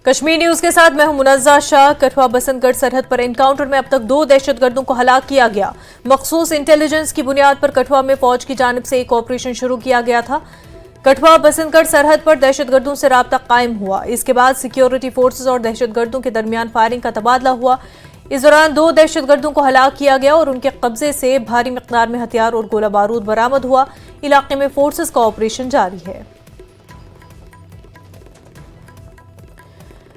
Kashmir news के साथ मैं हूं मुनज़्ज़ा शाह। कठुआ बसंतगढ़ सरहद पर एनकाउंटर में अब तक 2 दहशतगर्दों को हलाक किया गया। मखसूस इंटेलिजेंस की बुनियाद पर कठुआ में फौज की जानिब से एक ऑपरेशन शुरू किया गया था। कठुआ बसंतगढ़ सरहद पर दहशतगर्दों से राब्ता कायम हुआ। इसके बाद सिक्योरिटी फोर्सेज और दहशतगर्दों के दरमियान फायरिंग का तबादला हुआ। इस दौरान 2 दहशतगर्दों को हलाक किया गया और उनके कब्जे से भारी मिकदार में हथियार और गोला बारूद बरामद हुआ। इलाके में फोर्सेज का ऑपरेशन जारी है।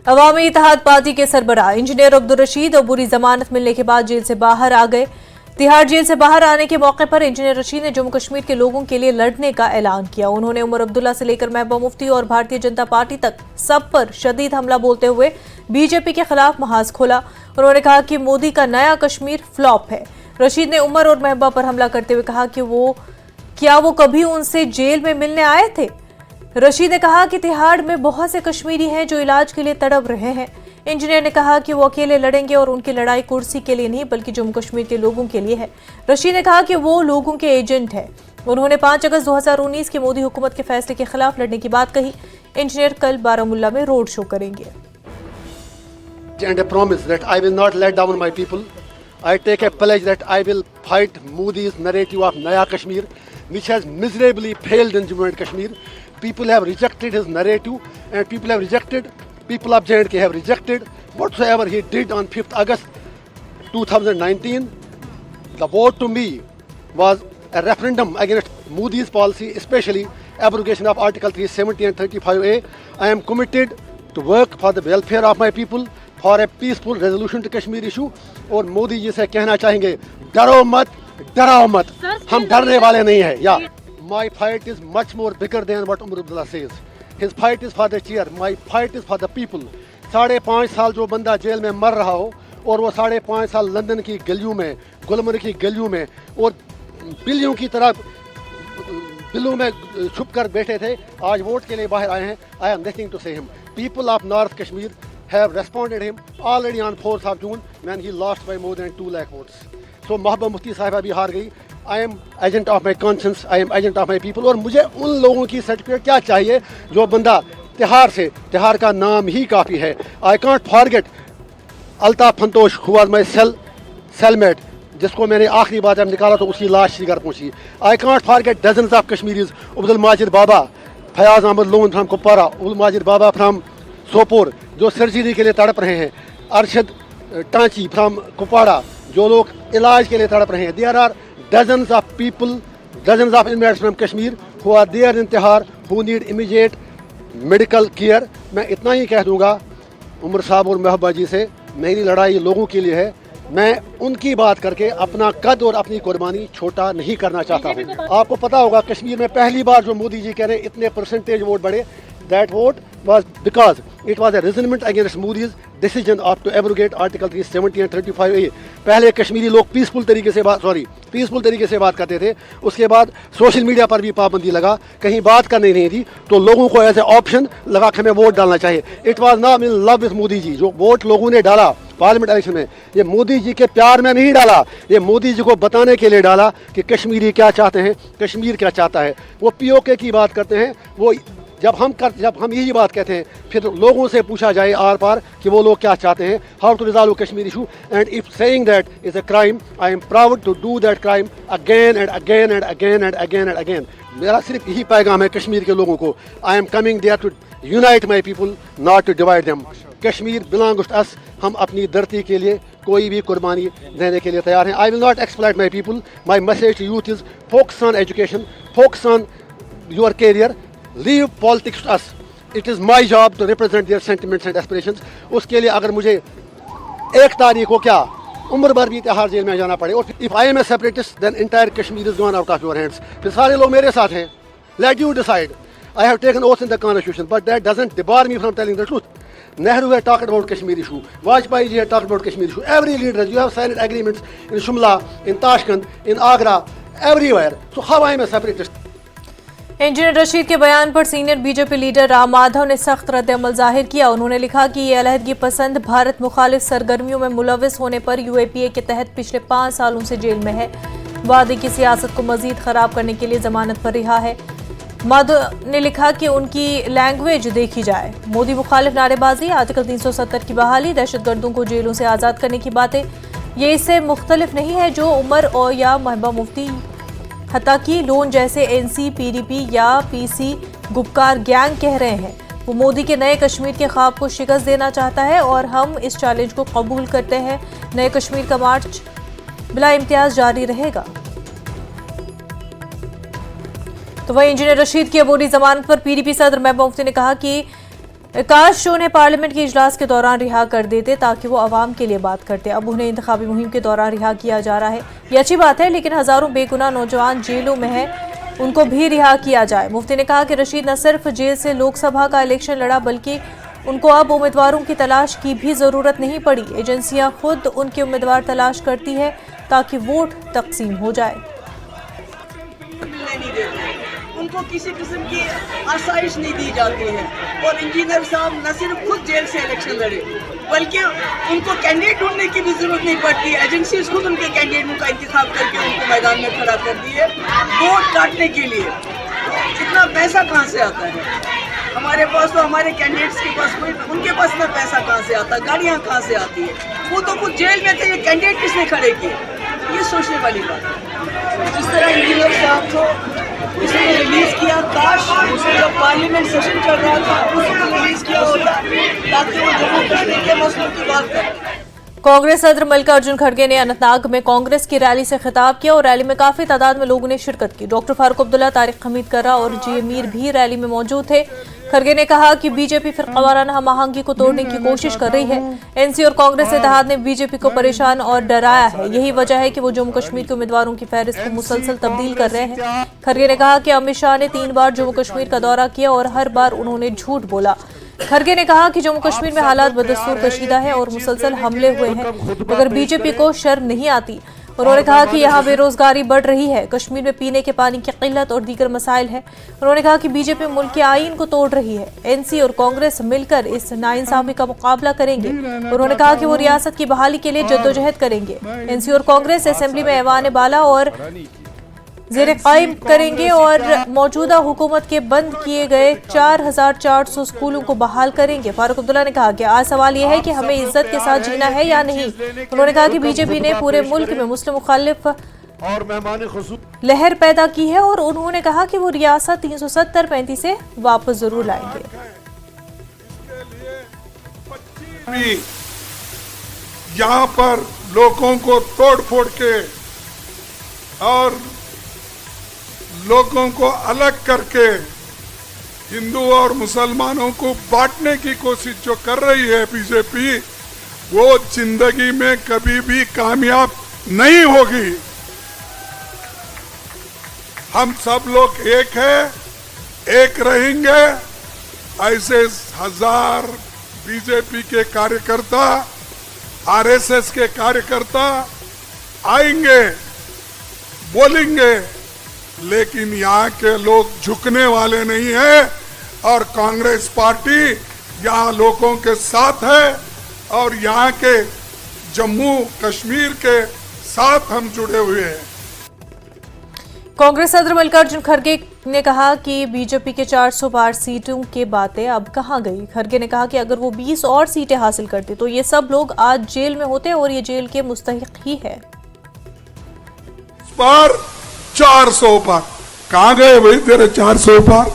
अवामी इत्तेहाद पार्टी के सरबराह इंजीनियर अब्दुल रशीद और बुरी जमानत मिलने के बाद जेल से बाहर आ गए। तिहाड़ जेल से बाहर आने के मौके पर इंजीनियर रशीद ने जम्मू कश्मीर के लोगों के लिए लड़ने का ऐलान किया। उन्होंने उमर अब्दुल्ला से लेकर महबूबा मुफ्ती और भारतीय जनता पार्टी तक सब पर शदीद हमला बोलते हुए बीजेपी के खिलाफ महाज खोला। उन्होंने कहा कि मोदी का नया कश्मीर फ्लॉप है। रशीद ने उमर और महबूबा पर हमला करते हुए कहा कि क्या वो कभी उनसे जेल में मिलने आए थे। रशीद ने कहा कि तिहाड़ में बहुत से कश्मीरी हैं जो इलाज के लिए तड़प रहे हैं। इंजीनियर ने कहा कि वो अकेले लड़ेंगे और उनकी लड़ाई कुर्सी के लिए नहीं बल्कि जम्मू कश्मीर के लोगों के लिए है। रशीद ने कहा कि वो लोगों के एजेंट है। उन्होंने 5 अगस्त 2019 के मोदी हुकूमत के फैसले के खिलाफ लड़ने की बात कही। इंजीनियर कल बारामुल्ला में रोड शो करेंगे। And a promise that I will not let down my people. I take a pledge that I will fight Modi's narrative of Naya Kashmir, which has miserably failed in Jammu and Kashmir. People have rejected his narrative, and people of J&K have rejected whatsoever he did on 5th August 2019. The vote to me was a referendum against Modi's policy, especially abrogation of Article 370 and 35A. I am committed to work for the welfare of my people, for a peaceful resolution to Kashmir issue. और मोदी जी से कहना चाहेंगे, डरो मत, डराओ मत, हम डरने वाले नहीं हैं। या My fight is much more bigger than what Umar Abdullah says. His fight is for the chair. My fight is for the people. 5.5 साल जो बंदा जेल में मर रहा हो और वो 5.5 साल लंदन की गलियों में, गुलमर्ग की गलियों में और बिल्लियों की तरह बिल्लों में छुप कर बैठे थे, आज वोट के लिए बाहर आए हैं। I am nothing to say him. People of North Kashmir have responded him already on 4th of June when he lost by more than 2 lakh votes. So Mehbooba Mufti साहिबा भी हार गई। I am agent of my conscience, I am agent of my people. और मुझे उन लोगों की certificate क्या चाहिए जो बंदा तिहाड़ का नाम ही काफ़ी है। I can't forget Altaf फंतोश who was my cellmate, जिसको मैंने आखिरी बार जब निकाला तो उसकी लाश श्रीनगर पहुंची। I can't forget dozens of Kashmiris, Abdul Majid Baba, Fayaz Ahmad Lone from Kupwara, Abdul Majid Baba from Sopore जो सर्जरी के लिए तड़प रहे हैं, अरशद टांची फ्राम कुपवाड़ा जो लोग इलाज के लिए तड़प रहे हैं। There are dozens of people, dozens of inmates from Kashmir who are there in Tihar who need immediate medical care. मैं इतना ही कह दूंगा उमर साहब और महबूबा जी से, मेरी लड़ाई लोगों के लिए है। मैं उनकी बात करके अपना कद और अपनी कुर्बानी छोटा नहीं करना चाहता हूँ। आपको पता होगा कश्मीर में पहली बार जो मोदी जी कह रहे इतने परसेंटेज वोट बढ़े, that vote was because it was a resentment against Modi's decision of to abrogate Article 370 and 35A. पहले कश्मीरी लोग पीसफुल तरीके से बात करते थे, उसके बाद सोशल मीडिया पर भी पाबंदी लगा, कहीं बात करनी नहीं थी, तो लोगों को ऐसे ऑप्शन लगा कि हमें वोट डालना चाहिए। It was not in love with Modi ji. जो वोट लोगों ने डाला पार्लियामेंट इलेक्शन में, ये मोदी जी के प्यार में नहीं डाला, ये मोदी जी को बताने के लिए डाला कि कश्मीरी क्या चाहते हैं, कश्मीर क्या चाहता है। वो पीओके की बात करते हैं, वो जब हम यही बात कहते हैं फिर लोगों से पूछा जाए आर पार कि वो लोग क्या चाहते हैं, how to resolve Kashmir issue. And if saying that is a crime, I am proud to do that crime again and again and again and again and again. मेरा सिर्फ यही पैगाम है कश्मीर के लोगों को, I am coming there to unite my people, not to divide them. Kashmir belongs to us. हम अपनी धरती के लिए कोई भी कुर्बानी देने के लिए तैयार हैं। I will not exploit my people. My message to youth is focus on education, focus on your career, leave politics to us. It is my job to represent their sentiments and aspirations. उसके लिए अगर मुझे 1 तारीख को क्या उम्र भर भी तिहाड़ जेल में जाना पड़े, और if I am a separatist then entire Kashmir is gone out of your hands. फिर सारे लोग मेरे साथ हैं। Let you decide. I have taken oath in the constitution, but that doesn't debar me from telling the truth. Nehru had talked about Kashmir issue. Vajpayee ji had talked about Kashmir issue. Every leader, you have signed agreements in Shumla, in Tashkent, in Agra, everywhere. So how I am a separatist? Engineer Rashid के बयान पर senior BJP leader Ram Madhav ने सख्त रद्द-ए-अमल जाहिर किया। उन्होंने लिखा कि ये अलहदगी पसंद भारत मुखालिफ सरगर्मियों में मुलविस होने पर यूएपीए के तहत पिछले 5 सालों से जेल में है। वादे की सियासत को मजीद खराब करने के लिए जमानत पर रिहा है। माधव ने लिखा कि उनकी लैंग्वेज देखी जाए। मोदी मुखालिफ नारेबाजी, आर्टिकल 370 की बहाली, दहशतगर्दों को जेलों से आजाद करने की बातें, ये इससे मुख्तलिफ नहीं है जो उमर और या महबूबा मुफ्ती हत्ता की लोन जैसे एनसी, पीडीपी या पीसी गुपकार गैंग कह रहे हैं। वो मोदी के नए कश्मीर के ख्वाब को शिकस्त देना चाहता है और हम इस चैलेंज को कबूल करते हैं। नए कश्मीर का मार्च बिला इम्तियाज जारी रहेगा। तो वहीं इंजीनियर रशीद की अबूरी जमानत पर पीडीपी सदर महबूबा मुफ्ती ने कहा कि काश उन्हें पार्लियामेंट के इजलास के दौरान रिहा कर देते ताकि वो आवाम के लिए बात करते। अब उन्हें इंतखाबी मुहिम के दौरान रिहा किया जा रहा है, ये अच्छी बात है, लेकिन हजारों बेगुनाह नौजवान जेलों में हैं, उनको भी रिहा किया जाए। मुफ्ती ने कहा कि रशीद न सिर्फ जेल से लोकसभा का इलेक्शन लड़ा, बल्कि उनको अब उम्मीदवारों की तलाश की भी जरूरत नहीं पड़ी। एजेंसियां खुद उनके उम्मीदवार तलाश करती है ताकि वोट तकसीम हो जाए। उनको किसी किस्म की आसाइश नहीं दी जाती है और इंजीनियर साहब न सिर्फ खुद जेल से इलेक्शन लड़े, बल्कि उनको कैंडिडेट ढूंढने की भी जरूरत नहीं पड़ती। एजेंसीज खुद उनके कैंडिडेटों का इंतखाब करके उनको मैदान में खड़ा कर दिए वोट काटने के लिए। तो इतना पैसा कहाँ से आता है हमारे पास? तो हमारे कैंडिडेट्स के पास कोई, उनके पास में पैसा कहाँ से आता है? गाड़ियाँ कहाँ से आती है? वो तो खुद जेल में थे, ये कैंडिडेट किसने खड़े किए? ये सोचने वाली बात है। जिस तरह इंजीनियर साहब को उसने रिलीज किया, काश जब पार्लियामेंट सेशन चल रहा था उसको रिलीज किया होता ताकि वो जम्मू कश्मीर के मसलों की बात करें। कांग्रेस सदर मल्लिकार्जुन खड़गे ने अनंतनाग में कांग्रेस की रैली से खिताब किया और रैली में काफी तादाद में लोगों ने शिरकत की। डॉक्टर फारूक अब्दुल्ला, तारिक हमीद कर्रा और जी मीर भी रैली में मौजूद थे। खड़गे ने कहा कि बीजेपी फिरकावाराना हमआहंगी को तोड़ने की कोशिश कर रही है। एनसी और कांग्रेस इत्तेहाद ने बीजेपी को परेशान और डराया है, यही वजह है कि वो जम्मू कश्मीर के उम्मीदवारों की फहरिस्त को मुसलसल तब्दील कर रहे हैं। खड़गे ने कहा कि अमित शाह ने 3 बार जम्मू कश्मीर का दौरा किया और हर बार उन्होंने झूठ बोला। खड़गे ने कहा कि जम्मू कश्मीर में हालात बदस्तूर कशीदा है और मुसलसल हमले हुए हैं, मगर बीजेपी को शर्म नहीं आती। उन्होंने कहा कि यहाँ बेरोजगारी बढ़ रही है, कश्मीर में पीने के पानी की किल्लत और दीगर मसाइल है। उन्होंने कहा कि बीजेपी मुल्क के आईन को तोड़ रही है। एनसी और कांग्रेस मिलकर इस नाइंसाफी का मुकाबला करेंगे। उन्होंने कहा कि वो रियासत की बहाली के लिए जद्दोजहद करेंगे। एनसी और कांग्रेस असेंबली में ऐवान बाला और ज़ेर कायम करेंगे और मौजूदा हुकूमत के बंद किए गए 4400 स्कूलों को बहाल करेंगे। फारूक अब्दुल्ला ने कहा कि आज सवाल यह है कि हमें इज्जत के साथ जीना है या नहीं। उन्होंने कहा कि बीजेपी ने पूरे मुल्क में मुस्लिम मुखालिफ लहर पैदा की है और उन्होंने कहा कि वो रियासत 370-35 से वापस जरूर लाएंगे। यहाँ पर लोगों को तोड़ फोड़ के और लोगों को अलग करके हिंदू और मुसलमानों को बांटने की कोशिश जो कर रही है बीजेपी, वो जिंदगी में कभी भी कामयाब नहीं होगी। हम सब लोग एक हैं, एक रहेंगे। ऐसे 1000 बीजेपी के कार्यकर्ता, आरएसएस के कार्यकर्ता आएंगे, बोलेंगे, लेकिन यहाँ के लोग झुकने वाले नहीं है और कांग्रेस पार्टी यहाँ लोगों के साथ है और यहाँ के जम्मू कश्मीर के साथ हम जुड़े हुए हैं। कांग्रेस सदर मल्लिकार्जुन खड़गे ने कहा कि बीजेपी के 400 पार सीटों की बातें अब कहां गई। खड़गे ने कहा कि अगर वो 20 और सीटें हासिल करते तो ये सब लोग आज जेल में होते और ये जेल के मुस्तहिक ही है। पर 400 पार कहां गए भाई तेरे 400 पार?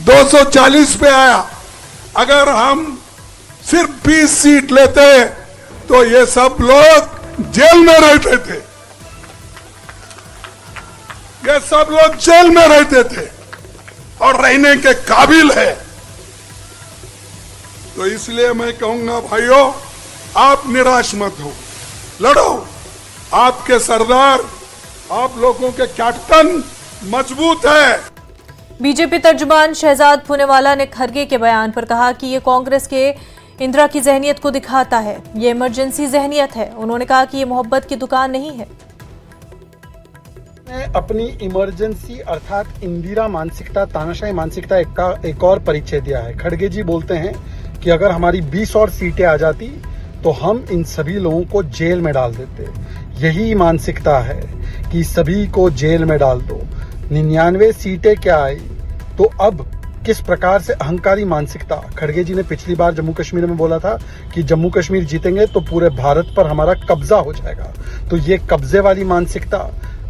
240 पे आया। अगर हम सिर्फ 20 सीट लेते तो ये सब लोग जेल में रहते थे, ये सब लोग जेल में रहते थे और रहने के काबिल है। तो इसलिए मैं कहूंगा भाइयों, आप निराश मत हो, लड़ो। आपके सरदार, आप लोगों के कैप्टन मजबूत है। बीजेपी तर्जुमान शहजाद पूनेवाला ने खड़गे के बयान पर कहा कि ये कांग्रेस के इंदिरा की जहनियत को दिखाता है, ये इमरजेंसी जहनियत है। उन्होंने कहा कि ये मोहब्बत की दुकान नहीं है। अपनी इमरजेंसी अर्थात इंदिरा मानसिकता, तानाशाही मानसिकता का एक और परिचय दिया है। खड़गे जी बोलते हैं कि अगर हमारी 20 और सीटें आ जाती तो हम इन सभी लोगों को जेल में डाल देते। यही मानसिकता है कि सभी को जेल में डाल दो। 99 सीटें क्या आई, तो अब किस प्रकार से अहंकारी मानसिकता, खड़गे जी ने पिछली बार जम्मू कश्मीर में बोला था कि जम्मू कश्मीर जीतेंगे तो पूरे भारत पर हमारा कब्जा हो जाएगा। तो ये कब्जे वाली मानसिकता,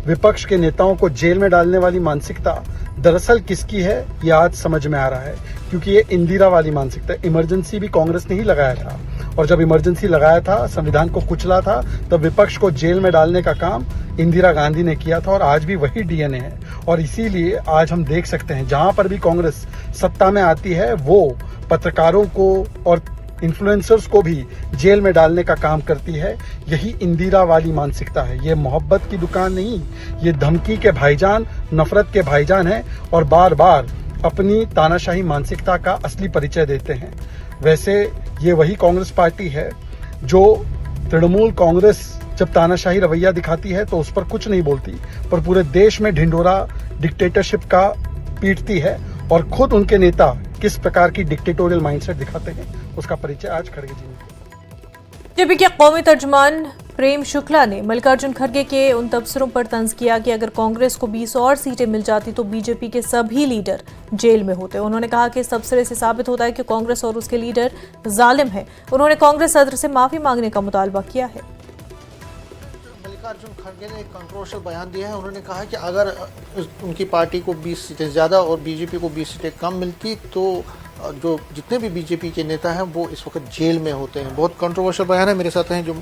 विपक्ष के नेताओं को जेल में डालने वाली मानसिकता दरअसल किसकी है ये आज समझ में आ रहा है, क्योंकि ये इंदिरा वाली मानसिकता। इमरजेंसी भी कांग्रेस ने ही लगाया था, और जब इमरजेंसी लगाया था, संविधान को कुचला था, तब विपक्ष को जेल में डालने का काम इंदिरा गांधी ने किया था, और आज भी वही डीएनए है। और इसीलिए आज हम देख सकते हैं जहां पर भी कांग्रेस सत्ता में आती है वो पत्रकारों को और इन्फ्लुएंसर्स को भी जेल में डालने का काम करती है। यही इंदिरा वाली मानसिकता है। ये मोहब्बत की दुकान नहीं, ये धमकी के भाईजान, नफरत के भाईजान है, और बार बार अपनी तानाशाही मानसिकता का असली परिचय देते हैं। वैसे ये वही कांग्रेस पार्टी है जो तृणमूल कांग्रेस जब तानाशाही रवैया दिखाती है तो उस पर कुछ नहीं बोलती, पर पूरे देश में ढिंढोरा डिक्टेटरशिप का पीटती है, और खुद उनके नेता किस प्रकार की डिक्टेटोरियल माइंडसेट दिखाते हैं उसका परिचय आज खड़गे जी ने। बीजेपी के कौमी तर्जुमान प्रेम शुक्ला ने मल्लिकार्जुन खड़गे के उन तबसरों पर तंज किया कि अगर कांग्रेस को 20 और सीटें मिल जाती तो बीजेपी के सभी लीडर जेल में होते। उन्होंने कहा कि इस तबसरे से साबित होता है कि कांग्रेस और उसके लीडर जालिम हैं। उन्होंने कांग्रेस सदर से माफी मांगने का मुतालबा किया है। मल्लिकार्जुन खड़गे ने एक कंट्रोवर्शियल बयान दिया है। उन्होंने कहा कि अगर उनकी पार्टी को 20 सीटें ज़्यादा और बीजेपी को 20 सीटें कम मिलती तो जो जितने भी बीजेपी के नेता हैं वो इस वक्त जेल में होते हैं। बहुत कंट्रोवर्शियल बयान है। मेरे साथ हैं जो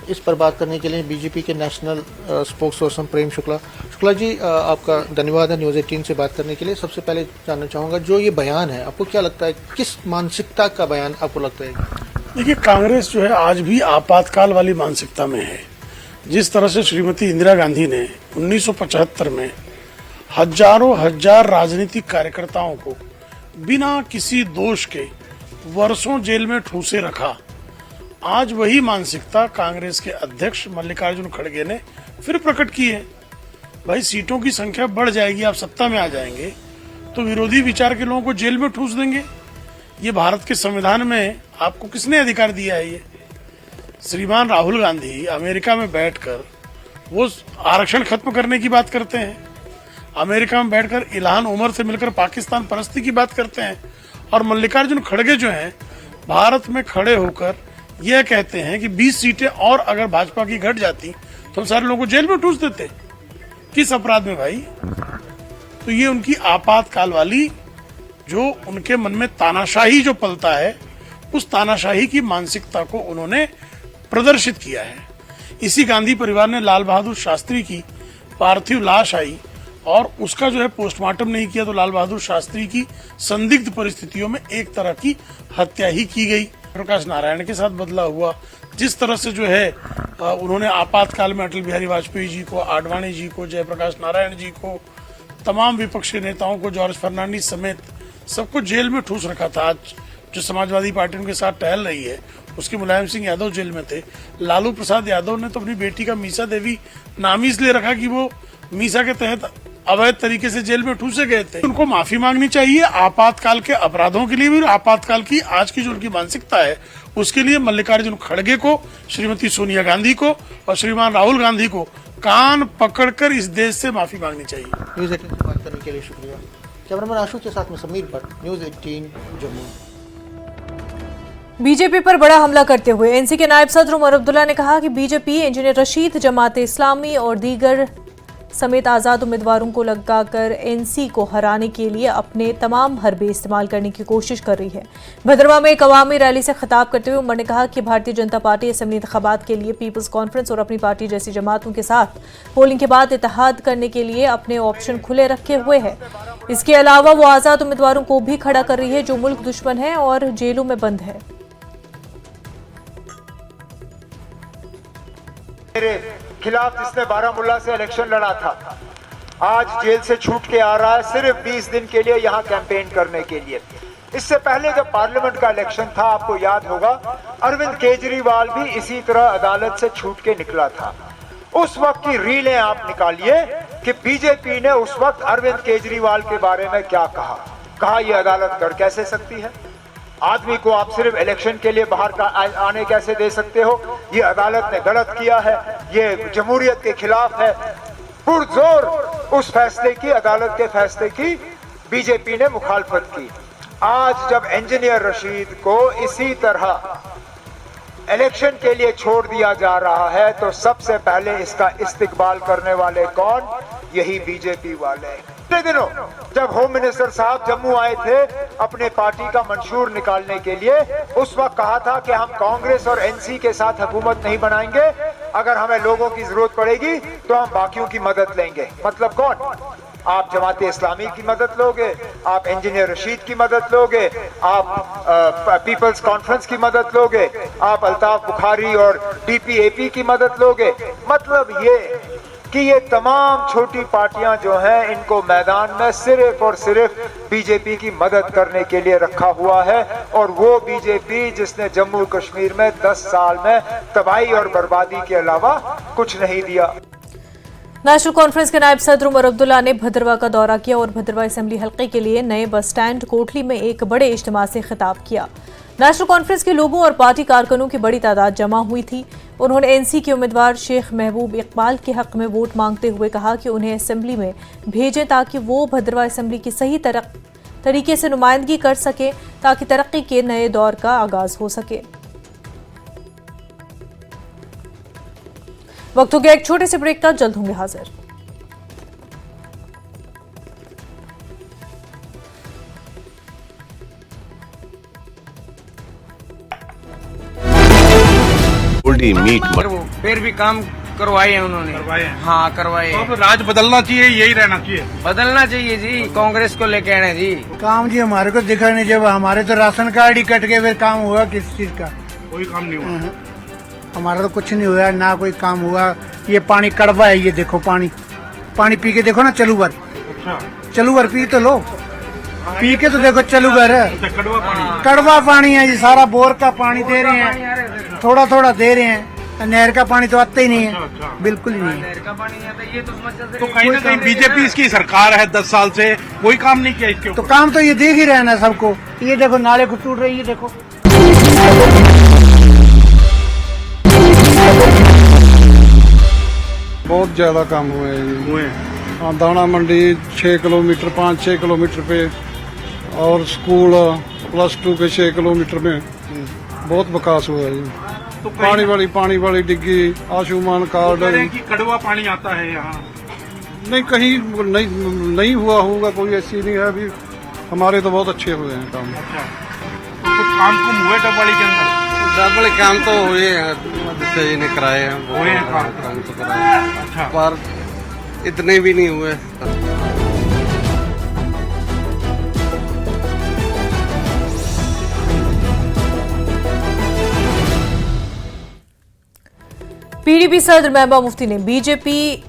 इस पर बात करने के लिए बीजेपी के national spokes person Prem Shukla. Shukla ji, आपका धन्यवाद है न्यूज़ 18 से बात करने के लिए। सबसे पहले जानना चाहूँगा, जो ये बयान है आपको क्या लगता है, किस मानसिकता का बयान आपको लगता है? देखिए, कांग्रेस जो है आज भी आपातकाल वाली मानसिकता में है। जिस तरह से श्रीमती इंदिरा गांधी ने 1975 में हजार राजनीतिक कार्यकर्ताओं को बिना किसी दोष के वर्षों जेल में ठूसे रखा, आज वही मानसिकता कांग्रेस के अध्यक्ष मल्लिकार्जुन खड़गे ने फिर प्रकट की है। भाई, सीटों की संख्या बढ़ जाएगी, आप सत्ता में आ जाएंगे तो विरोधी विचार के लोगों को जेल में ठूस देंगे। ये भारत के संविधान में आपको किसने अधिकार दिया है? ये श्रीमान राहुल गांधी अमेरिका में बैठकर वो आरक्षण खत्म करने की बात करते हैं, अमेरिका में बैठकर इल्हान उमर से मिलकर पाकिस्तान परस्ती की बात करते हैं, और मल्लिकार्जुन खड़गे जो हैं भारत में खड़े होकर यह कहते हैं कि 20 सीटें और अगर भाजपा की घट जाती तो हम सारे लोगों को जेल में ठूस देते। किस अपराध में भाई? तो ये उनकी आपातकाल वाली, जो उनके मन में तानाशाही जो पलता है, उस तानाशाही की मानसिकता को उन्होंने प्रदर्शित किया है। इसी गांधी परिवार ने लाल बहादुर शास्त्री की पार्थिव लाश आई और उसका जो है पोस्टमार्टम नहीं किया, तो लाल बहादुर शास्त्री की संदिग्ध परिस्थितियों में एक तरह की हत्या ही की गई। प्रकाश नारायण के साथ बदला हुआ। जिस तरह से जो है उन्होंने आपातकाल में अटल बिहारी वाजपेयी जी को, आडवाणी जी को, जयप्रकाश नारायण जी को, तमाम विपक्षी नेताओं को, जॉर्ज फर्नांडिस समेत सबको जेल में ठूस रखा था। आज जो समाजवादी पार्टी उनके साथ टहल रही है, उसके मुलायम सिंह यादव जेल में थे। लालू प्रसाद यादव ने तो अपनी बेटी का मीसा देवी नाम ही इसलिए रखा कि वो मीसा के तहत अवैध तरीके से जेल में ठूसे गए थे। उनको माफी मांगनी चाहिए आपातकाल के अपराधों के लिए भी, आपातकाल की आज की जो उनकी मानसिकता है उसके लिए मल्लिकार्जुन खड़गे को, श्रीमती सोनिया गांधी को और श्रीमान राहुल गांधी को कान पकड़कर इस देश से माफी मांगनी चाहिए। न्यूज़ 18 से बात करने के लिए शुक्रिया। कैमरामैन आशु के साथ में समीर भट्ट, न्यूज़ 18 जम्मू। बीजेपी पर बड़ा हमला करते हुए एनसी के नायब सदर उमर अब्दुल्ला ने कहा कि बीजेपी इंजीनियर रशीद, जमात इस्लामी और दीगर समेत आज़ाद उम्मीदवारों को लगाकर एनसी को हराने के लिए अपने तमाम हरबे इस्तेमाल करने की कोशिश कर रही है। भद्रवा में एक अवामी रैली से खिताब करते हुए उमर ने कहा कि भारतीय जनता पार्टी असेंबली इंतखाबात के लिए पीपल्स कॉन्फ्रेंस और अपनी पार्टी जैसी जमातों के साथ पोलिंग के बाद इत्तेहाद करने के लिए अपने ऑप्शन खुले रखे हुए है। इसके अलावा वो आज़ाद उम्मीदवारों को भी खड़ा कर रही है जो मुल्क दुश्मन है और जेलों में बंद है। मेरे खिलाफ जिसने बारामुल्ला से इलेक्शन लड़ा था, आज जेल से छूट के आ रहा है सिर्फ 20 दिन के लिए यहाँ कैंपेन करने के लिए। इससे पहले जब पार्लियामेंट का इलेक्शन था, आपको याद होगा, अरविंद केजरीवाल भी इसी तरह अदालत से छूट के निकला था। उस वक्त की रीलें आप निकालिए कि बीजेपी ने उस वक्त अरविंद केजरीवाल के बारे में क्या कहा यह अदालत कर कैसे सकती है? आदमी को आप सिर्फ इलेक्शन के लिए बाहर का आने कैसे दे सकते हो? ये अदालत ने गलत किया है, ये जमहूरियत के खिलाफ है। पुरजोर उस फैसले की, अदालत के फैसले की बीजेपी ने मुखालफत की। आज जब इंजीनियर रशीद को इसी तरह इलेक्शन के लिए छोड़ दिया जा रहा है तो सबसे पहले इसका इस्तेकबाल करने वाले कौन? यही बीजेपी वाले। पिछले दिनों जब होम मिनिस्टर साहब जम्मू आए थे अपने पार्टी का मंशूर निकालने के लिए, उस वक्त कहा था कि हम कांग्रेस और एनसी के साथ हुकूमत नहीं बनाएंगे, अगर हमें लोगों की जरूरत पड़ेगी तो हम बाकियों की मदद लेंगे। मतलब कौन? आप जमात इस्लामी की मदद लोगे, आप इंजीनियर रशीद की मदद लोगे, आप पीपल्स कॉन्फ्रेंस की मदद लोगे, आप अल्ताफ बुखारी और डीपीएपी की मदद लोगे। मतलब ये कि ये तमाम छोटी पार्टियां जो हैं इनको मैदान में सिर्फ और सिर्फ बीजेपी की मदद करने के लिए रखा हुआ है, और वो बीजेपी जिसने जम्मू कश्मीर में 10 साल में तबाही और बर्बादी के अलावा कुछ नहीं दिया। नेशनल कॉन्फ्रेंस के नायब सदर उमर अब्दुल्ला ने भद्रवा का दौरा किया और भद्रवा असेंबली हल्के के लिए नए बस स्टैंड कोटली में एक बड़े इज्तिमा से खिताब किया। नेशनल कॉन्फ्रेंस के लोगों और पार्टी कारकुनों की बड़ी तादाद जमा हुई थी। उन्होंने एनसी के उम्मीदवार शेख महबूब इकबाल के हक में वोट मांगते हुए कहा कि उन्हें असेंबली में भेजें ताकि वो भद्रवा असेंबली की सही तरीके से नुमाइंदगी कर सके, ताकि तरक्की के नए दौर का आगाज हो सके। वक्त हो गया एक छोटे से ब्रेक का, जल्द होंगे हाजिर। मीट फिर भी काम करवाए हैं उन्होंने। हाँ करवाए। तो राज बदलना चाहिए, यही रहना चाहिए? बदलना चाहिए जी, कांग्रेस को लेके आने जी। काम जी हमारे को दिखा नहीं, जब हमारे तो राशन कार्ड ही कट गए, फिर काम हुआ किस चीज का? कोई काम नहीं हुआ। हमारा तो कुछ नहीं हुआ, ना कोई काम हुआ। ये पानी कड़वा है, ये देखो पानी पी के देखो ना, चलू भर। अच्छा। चलू भर पी तो लो, पी के तो देखो चलू भर है। कड़वा पानी है जी, सारा बोर का पानी दे रहे हैं, थोड़ा थोड़ा दे रहे हैं। नहर का पानी तो आता ही नहीं है। बिल्कुल ही नहीं है। तो कहीं ना कहीं बीजेपी इसकी सरकार है 10 साल से, कोई काम नहीं किया इसके। तो काम तो ये देख ही रहे हैं ना सबको। ये देखो नाले को टूट रही है, देखो। बहुत ज्यादा काम हुए हैं। हाँ, दाना मंडी 6 किलोमीटर 5-6 किलोमीटर पे, और स्कूल +2 पे 6 किलोमीटर में बहुत विकास हुआ है जी। तो पानी वाली डिग्गी, आयुष्मान कार्ड। कि कड़वा पानी आता है यहाँ? नहीं, कहीं नहीं हुआ होगा, कोई ऐसी नहीं है। अभी हमारे तो बहुत अच्छे हुए हैं काम। अच्छा। तो कुछ काम हुए डबवाली के अंदर? डबल काम तो हुए हैं, सही ने कराए हैं, हुए हैं काम तो कराए। अच्छा। पर इतने भी नहीं हुए। पीडीपी सदर महबूबा मुफ्ती ने बीजेपी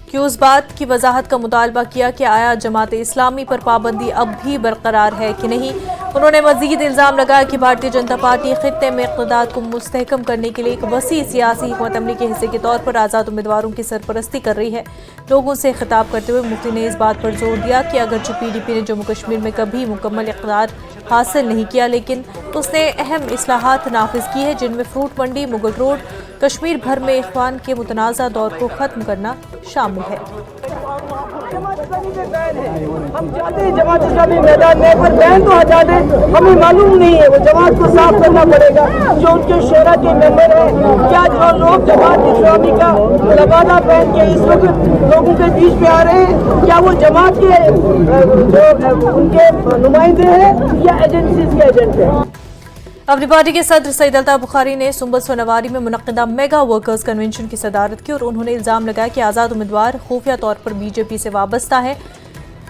की उस बात की वजाहत का मुतालबा किया कि आया जमात इस्लामी पर पाबंदी अब भी बरकरार है कि नहीं। उन्होंने मजीद इल्जाम लगाया कि भारतीय जनता पार्टी खित्ते में इक़्तिदार को मुस्तहकम करने के लिए एक वसी सियासी हिकमत अमली के हिस्से के तौर पर आज़ाद उम्मीदवारों की सरपरस्ती कर रही है। लोगों से खिताब करते हुए मुफ्ती ने इस बात पर जोर दिया कि अगरचे पीडीपी ने जम्मू कश्मीर में कभी मुकम्मल इक़्तिदार हासिल नहीं किया, लेकिन उसने अहम इस्लाहात नाफिज की है, जिनमें फ्रूट मंडी, मुगल रोड, कश्मीर भर में इख्वान के मुतनाज़ा दौर को ख़त्म करना शामिल है। हम चाहते हैं जमात इस्लामी मैदान में, पर बैन तो हटा दे, हमें मालूम नहीं है। वो जमात को साफ करना पड़ेगा, जो उनके शोरा के मेंबर हैं। क्या जो लोग जमात इस्लामी का लबादा पहन के इस वक्त लोगों के बीच में आ रहे हैं, क्या वो जमात के जो उनके नुमाइंदे हैं या एजेंसीज के एजेंट हैं? अपनी पार्टी के सदर सईद अल्ताफ बुखारी ने सुंबल सोनावारी में मुनक्किदा मेगा वर्कर्स कन्वेंशन की सदारत की और उन्होंने इल्जाम लगाया कि आज़ाद उम्मीदवार खुफिया तौर पर बीजेपी से वाबस्ता है।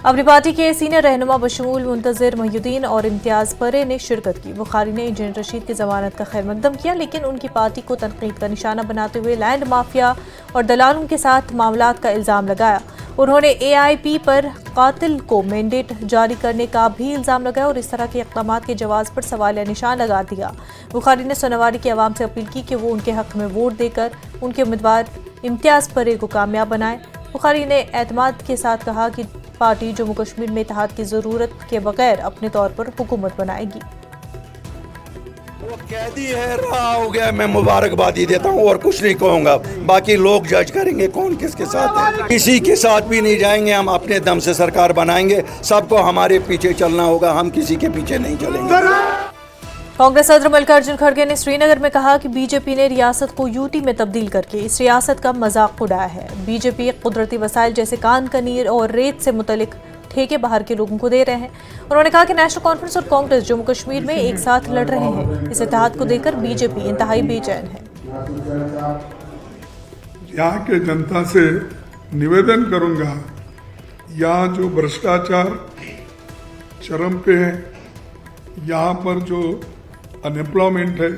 अपनी पार्टी के सीनियर रहनुमा बशमूल मुंतज़िर मोहिउद्दीन और इम्तियाज़ परे ने शिरकत की। बुखारी ने इंजीनियर रशीद की जमानत का खैर मकदम किया, लेकिन उनकी पार्टी को तनकीद का निशाना बनाते हुए लैंड माफिया और दलालों के साथ मामलात का इल्ज़ाम लगाया। उन्होंने AIP पर कातिल को मैंडेट जारी करने का भी इल्ज़ाम लगाया और इस तरह के इक़दामात के जवाज़ पर सवालिया निशान लगा दिया। बुखारी ने सोनावारी की आवाम से अपील की कि वो उनके हक़ में वोट देकर उनके उम्मीदवार इम्तियाज़ परे को कामयाब बनाए। बुखारी ने एतमाद के साथ कहा कि पार्टी जम्मू कश्मीर में इत्तेहाद की ज़रूरत के बगैर अपने तौर पर हुकूमत बनाएगी। वो कैदी है, रहा हो गया, मैं मुबारकबादी देता हूँ और कुछ नहीं कहूँगा। बाकी लोग जज करेंगे कौन किसके साथ है। किसी के साथ भी नहीं जाएंगे, हम अपने दम से सरकार बनाएंगे। सबको हमारे पीछे चलना होगा, हम किसी के पीछे नहीं चलेंगे। कांग्रेस सदर मल्लिकार्जुन खड़गे ने श्रीनगर में कहा कि बीजेपी ने रियासत को यूटी में तब्दील करके इस रियासत का मजाक उड़ाया है। बीजेपी कुदरती वसाइल जैसे कान कनीर और रेत से मुतलिक ठेके बाहर के लोगों को दे रहे हैं। उन्होंने कहा कि नेशनल कॉन्फ्रेंस और कांग्रेस जम्मू कश्मीर में एक साथ लड़ रहे हैं। इस इत्तेहाद को देखकर बीजेपी इंतहाई बेचैन है। यहाँ के जनता से निवेदन करूंगा, यहाँ जो भ्रष्टाचार चरम पे है, यहाँ पर जो अनएम्प्लॉयमेंट है,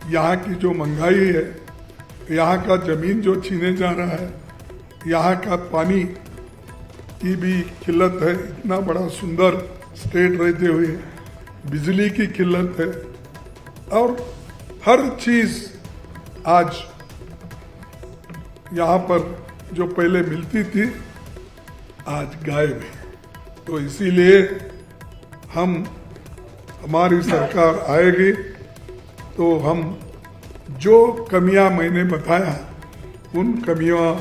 यहाँ की जो महंगाई है, यहाँ का जमीन जो छीने जा रहा है, यहाँ का पानी की भी किल्लत है। इतना बड़ा सुंदर स्टेट रहते हुए बिजली की किल्लत है और हर चीज आज यहाँ पर जो पहले मिलती थी आज गायब है। तो इसीलिए हमारी सरकार आएगी तो हम जो कमियां मैंने बताया उन कमियों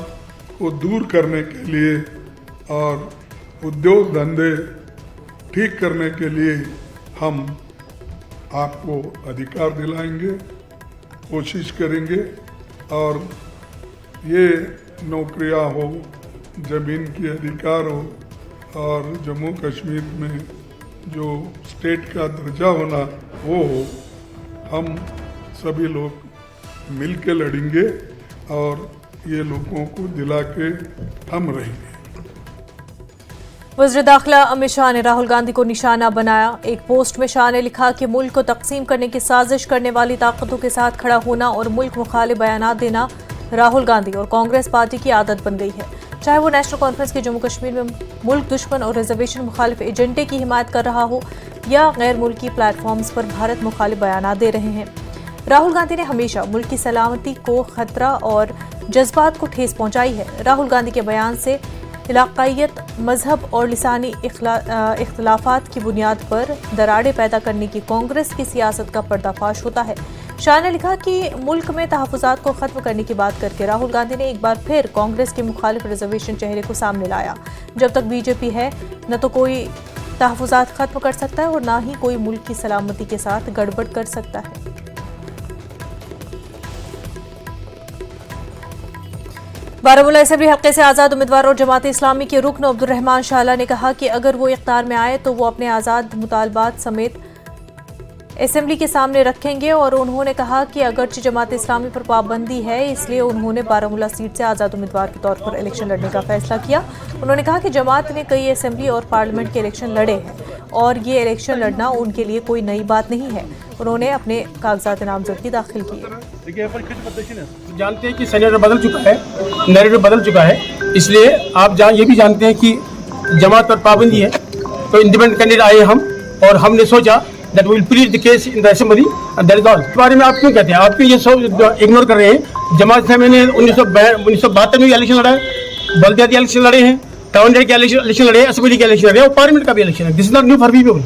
को दूर करने के लिए और उद्योग धंधे ठीक करने के लिए हम आपको अधिकार दिलाएंगे, कोशिश करेंगे। और ये नौकरियां हो, जमीन की अधिकार हो और जम्मू कश्मीर में जो स्टेट का दर्जा होना वो हो, हम सभी लोग मिल के लड़ेंगे और ये लोगों को दिला के हम रहेंगे। वज़ीर दाखिला अमित शाह ने राहुल गांधी को निशाना बनाया। एक पोस्ट में शाह ने लिखा कि मुल्क को तकसीम करने की साजिश करने वाली ताकतों के साथ खड़ा होना और मुल्क मुखालिफ बयानात देना राहुल गांधी और कांग्रेस पार्टी की आदत बन गई है। चाहे वो नेशनल कॉन्फ्रेंस के जम्मू कश्मीर में मुल्क दुश्मन और रिजर्वेशन मुखालिफ एजेंडे की हिमायत कर रहा हो या गैर मुल्की प्लेटफॉर्म्स पर भारत मुखालिफ बयानात दे रहे हैं। राहुल गांधी ने हमेशा मुल्क की सलामती को खतरा और जज्बात को ठेस पहुंचाई है। राहुल गांधी के बयान से इलाकायत, मजहब और लिसानी इख्तलाफात की बुनियाद पर दरारें पैदा करने की कांग्रेस की सियासत का पर्दाफाश होता है। शाह ने लिखा कि मुल्क में तहफ़्फ़ुज़ात को ख़त्म करने की बात करके राहुल गांधी ने एक बार फिर कांग्रेस के मुखालिफ रिजर्वेशन चेहरे को सामने लाया। जब तक बीजेपी है न तो कोई तहफ़्फ़ुज़ात ख़त्म कर सकता है और न ही कोई मुल्क की सलामती के साथ गड़बड़ कर सकता है। बारामूला असेंबली हल्के से आज़ाद उम्मीदवार और जमात इस्लामी के रुकन अब्दुल रहमान शाला ने कहा कि अगर वो इख्तियार में आए तो वो अपने आज़ाद मुतालबात समेत असेंबली के सामने रखेंगे। और उन्होंने कहा कि अगरचे जमात इस्लामी पर पाबंदी है, इसलिए उन्होंने बारामूला सीट से आज़ाद उम्मीदवार के तौर पर इलेक्शन लड़ने का फैसला किया। उन्होंने कहा कि जमात ने कई असेंबली और पार्लियामेंट के इलेक्शन लड़े हैं और ये इलेक्शन लड़ना उनके लिए कोई नई बात नहीं है। उन्होंने अपने कागजात नामजदगी दाखिल किए। जानते हैं कि सेनेटर बदल चुका है, नैरेटिव बदल चुका है, इसलिए आप ये भी जानते हैं कि जमात पर पाबंदी है। तो इंडिपेंडेंट कैंडिडेट आए हम और हमने सोचा that we will plead the case in the assembly and that is all। इस बारे में आप क्यों कहते हैं? आप क्यों ये सब इग्नोर कर रहे हैं? जमात से मैंने 1972 में भी इलेक्शन लड़ा है, बल्दियाती इलेक्शन लड़े हैं, टाउन के इलेक्शन लड़े हैं, असेंबली के इलेक्शन लड़े हैं और पार्लियामेंट का भी इलेक्शन है। This is not new for people.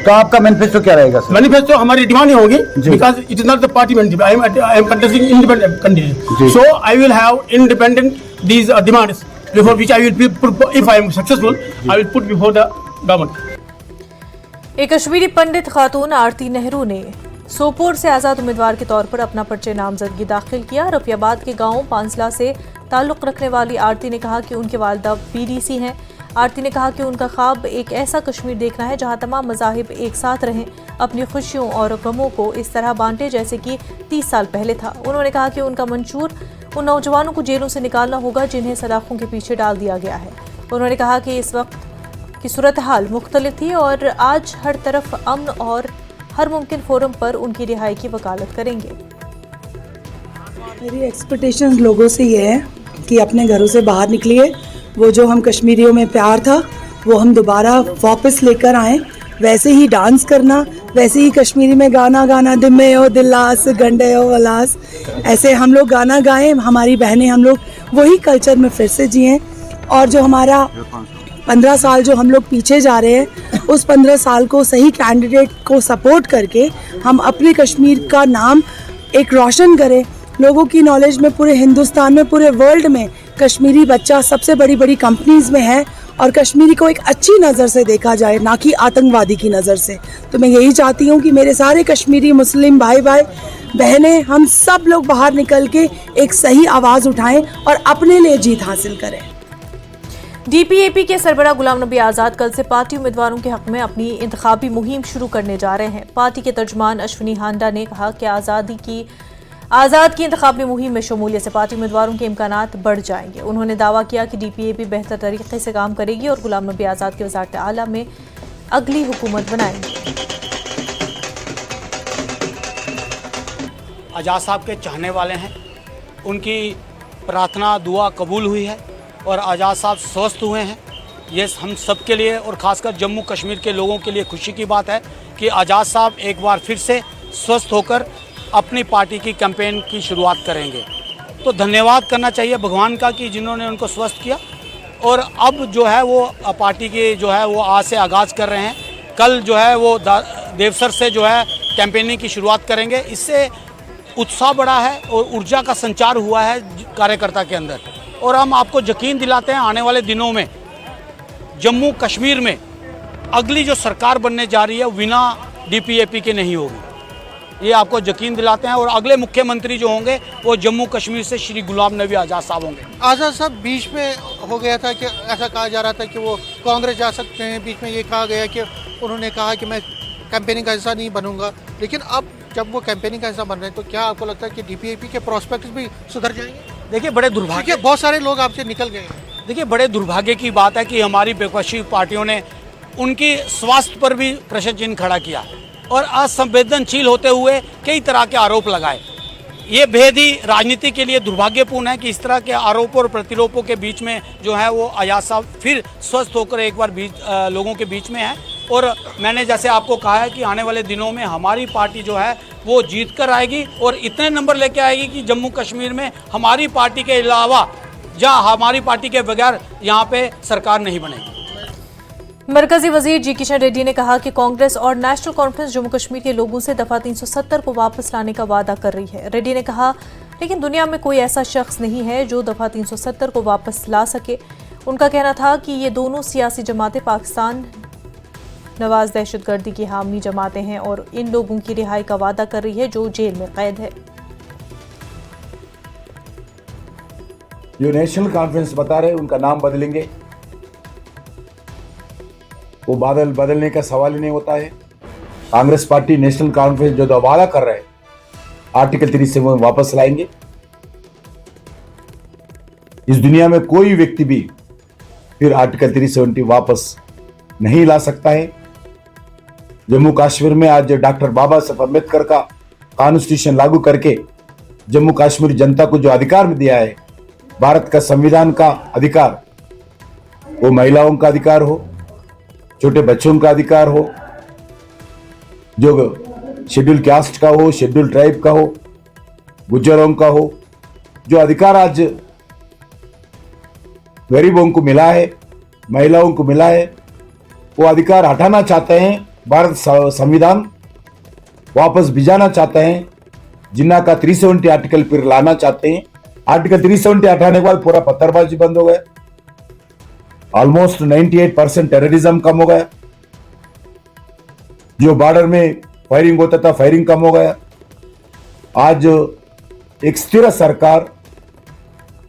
तो आपका मैनिफेस्टो क्या रहेगा? मैनिफेस्टो हमारी डिमांड होगी because it is not the party manifesto. I am contesting independent candidate, so I will have independent these demands before which I will if I am successful I will put before the government. एक कश्मीरी पंडित खातून आरती नेहरू ने सोपोर से आज़ाद उम्मीदवार के तौर पर अपना पर्चे नामजदगी दाखिल किया। रफियाबाद के गांव पांसला से ताल्लुक़ रखने वाली आरती ने कहा कि उनके वालिदा पीडीसी हैं। आरती ने कहा कि उनका ख्वाब एक ऐसा कश्मीर देखना है जहां तमाम मज़ाहिब एक साथ रहें, अपनी खुशियों और गमों को इस तरह बांटे जैसे कि 30 साल पहले था। उन्होंने कहा कि उनका मंशूर उन नौजवानों को जेलों से निकालना होगा जिन्हें सलाखों के पीछे डाल दिया गया है। उन्होंने कहा कि इस वक्त की सूरत हाल मुख्तलिफ थी और आज हर तरफ अमन और हर मुमकिन फोरम पर उनकी रिहाई की वकालत करेंगे। मेरी एक्सपेक्टेशंस लोगों से ये है कि अपने घरों से बाहर निकलिए, वो जो हम कश्मीरियों में प्यार था वो हम दोबारा वापस लेकर आएँ। वैसे ही डांस करना, वैसे ही कश्मीरी में गाना गाना, दिम्मे हो दिल्लास गंडे हो वलास, ऐसे हम लोग गाना गाएं, हमारी बहनें हम लोग वही कल्चर में फिर से जिएं। और जो हमारा 15 साल जो हम लोग पीछे जा रहे हैं, उस 15 साल को सही कैंडिडेट को सपोर्ट करके हम अपने कश्मीर का नाम एक रोशन करें। लोगों की नॉलेज में पूरे हिंदुस्तान में, पूरे वर्ल्ड में कश्मीरी बच्चा सबसे बड़ी बड़ी कंपनीज़ में है और कश्मीरी को एक अच्छी नज़र से देखा जाए, ना कि आतंकवादी की नज़र से। तो मैं यही चाहती हूँ कि मेरे सारे कश्मीरी मुस्लिम भाई बहनें, हम सब लोग बाहर निकल के एक सही आवाज़ उठाएं और अपने लिए जीत हासिल करें। डीपीएपी के सरबराह गुलाम नबी आज़ाद कल से पार्टी उम्मीदवारों के हक में अपनी इंतखाबी मुहिम शुरू करने जा रहे हैं। पार्टी के तर्जमान अश्विनी हांडा ने कहा कि आज़ाद की इंतखाबी मुहिम में शमूलियत से पार्टी उम्मीदवारों के इम्कानात बढ़ जाएंगे। उन्होंने दावा किया कि डीपीएपी बेहतर तरीके से काम करेगी और गुलाम नबी आज़ाद की वज़ारत आला में अगली हुकूमत बनाएंगे। आज़ाद साहब के चाहने वाले हैं, उनकी प्रार्थना दुआ कबूल हुई है और आज़ाद साहब स्वस्थ हुए हैं। ये हम सब के लिए और ख़ासकर जम्मू कश्मीर के लोगों के लिए खुशी की बात है कि आज़ाद साहब एक बार फिर से स्वस्थ होकर अपनी पार्टी की कैंपेन की शुरुआत करेंगे। तो धन्यवाद करना चाहिए भगवान का कि जिन्होंने उनको स्वस्थ किया और अब जो है वो पार्टी की जो है वो आज से आगाज़ कर रहे हैं। कल जो है वो देवसर से जो है कैंपेनिंग की शुरुआत करेंगे। इससे उत्साह बढ़ा है और ऊर्जा का संचार हुआ है कार्यकर्ता के अंदर और हम आपको यकीन दिलाते हैं आने वाले दिनों में जम्मू कश्मीर में अगली जो सरकार बनने जा रही है बिना डीपीएपी के नहीं होगी, ये आपको यकीन दिलाते हैं। और अगले मुख्यमंत्री जो होंगे वो जम्मू कश्मीर से श्री गुलाम नबी आज़ाद साहब होंगे। आज़ाद साहब बीच में हो गया था कि ऐसा कहा जा रहा था कि वो कांग्रेस जा सकते हैं, बीच में ये कहा गया कि उन्होंने कहा कि मैं कैंपेनिंग का हिस्सा नहीं बनूंगा, लेकिन अब जब वो कैंपेनिंग का हिस्सा बन रहे हैं तो क्या आपको लगता है कि डीपीएपी के प्रोस्पेक्ट्स भी सुधर जाएंगे? देखिए बड़े दुर्भाग्य, बहुत सारे लोग आपसे निकल गए हैं। देखिए बड़े दुर्भाग्य की बात है कि हमारी विपक्षी पार्टियों ने उनकी स्वास्थ्य पर भी प्रश्न चिन्ह खड़ा किया और असंवेदनशील होते हुए कई तरह के आरोप लगाए। ये बेहद ही राजनीति के लिए दुर्भाग्यपूर्ण है कि इस तरह के आरोपों और प्रतिरोपों के बीच में जो है वो आज़ाद साहब फिर स्वस्थ होकर एक बार लोगों के बीच में है। और मैंने जैसे आपको कहा है कि आने वाले दिनों में हमारी पार्टी जो है वो जीत कर आएगी और इतने नंबर लेके आएगी कि जम्मू कश्मीर में हमारी पार्टी के अलावा या हमारी पार्टी के बगैर यहाँ पे सरकार नहीं बनेगी। मरकजी वजीर जी किशन रेड्डी ने कहा कि कांग्रेस और नेशनल कॉन्फ्रेंस जम्मू कश्मीर के लोगों से दफा 370 को वापस लाने का वादा कर रही है। रेड्डी ने कहा लेकिन दुनिया में कोई ऐसा शख्स नहीं है जो दफा 370 को वापस ला सके। उनका कहना था कि ये दोनों सियासी जमातें पाकिस्तान नवाज दहशतगर्दी की हामी जमातें हैं और इन लोगों की रिहाई का वादा कर रही है जो जेल में कैद है। जो नेशनल कॉन्फ्रेंस बता रहे उनका नाम बदलेंगे, वो बदलने का सवाल ही नहीं होता है। कांग्रेस पार्टी नेशनल कॉन्फ्रेंस जो वादा कर रहे हैं आर्टिकल 370 वापस लाएंगे। इस दुनिया में कोई व्यक्ति भी फिर आर्टिकल 370 वापस नहीं ला सकता है। जम्मू कश्मीर में आज डॉक्टर बाबा साहब अम्बेडकर का कॉन्स्टिट्यूशन लागू करके जम्मू कश्मीर जनता को जो अधिकार में दिया है, भारत का संविधान का अधिकार, वो महिलाओं का अधिकार हो, छोटे बच्चों का अधिकार हो, जो शेड्यूल कास्ट का हो, शेड्यूल ट्राइब का हो, गुज्जरों का हो, जो अधिकार आज गरीबों को मिला है, महिलाओं को मिला है, वो अधिकार हटाना चाहते हैं। भारत संविधान वापस भिजाना चाहते हैं। जिन्ना का 370 आर्टिकल फिर लाना चाहते हैं। आर्टिकल 370 हटाने के बाद पूरा पत्थरबाजी बंद हो गया। ऑलमोस्ट 98% टेररिज्म कम हो गया। जो बॉर्डर में फायरिंग होता था, फायरिंग कम हो गया। आज एक स्थिर सरकार,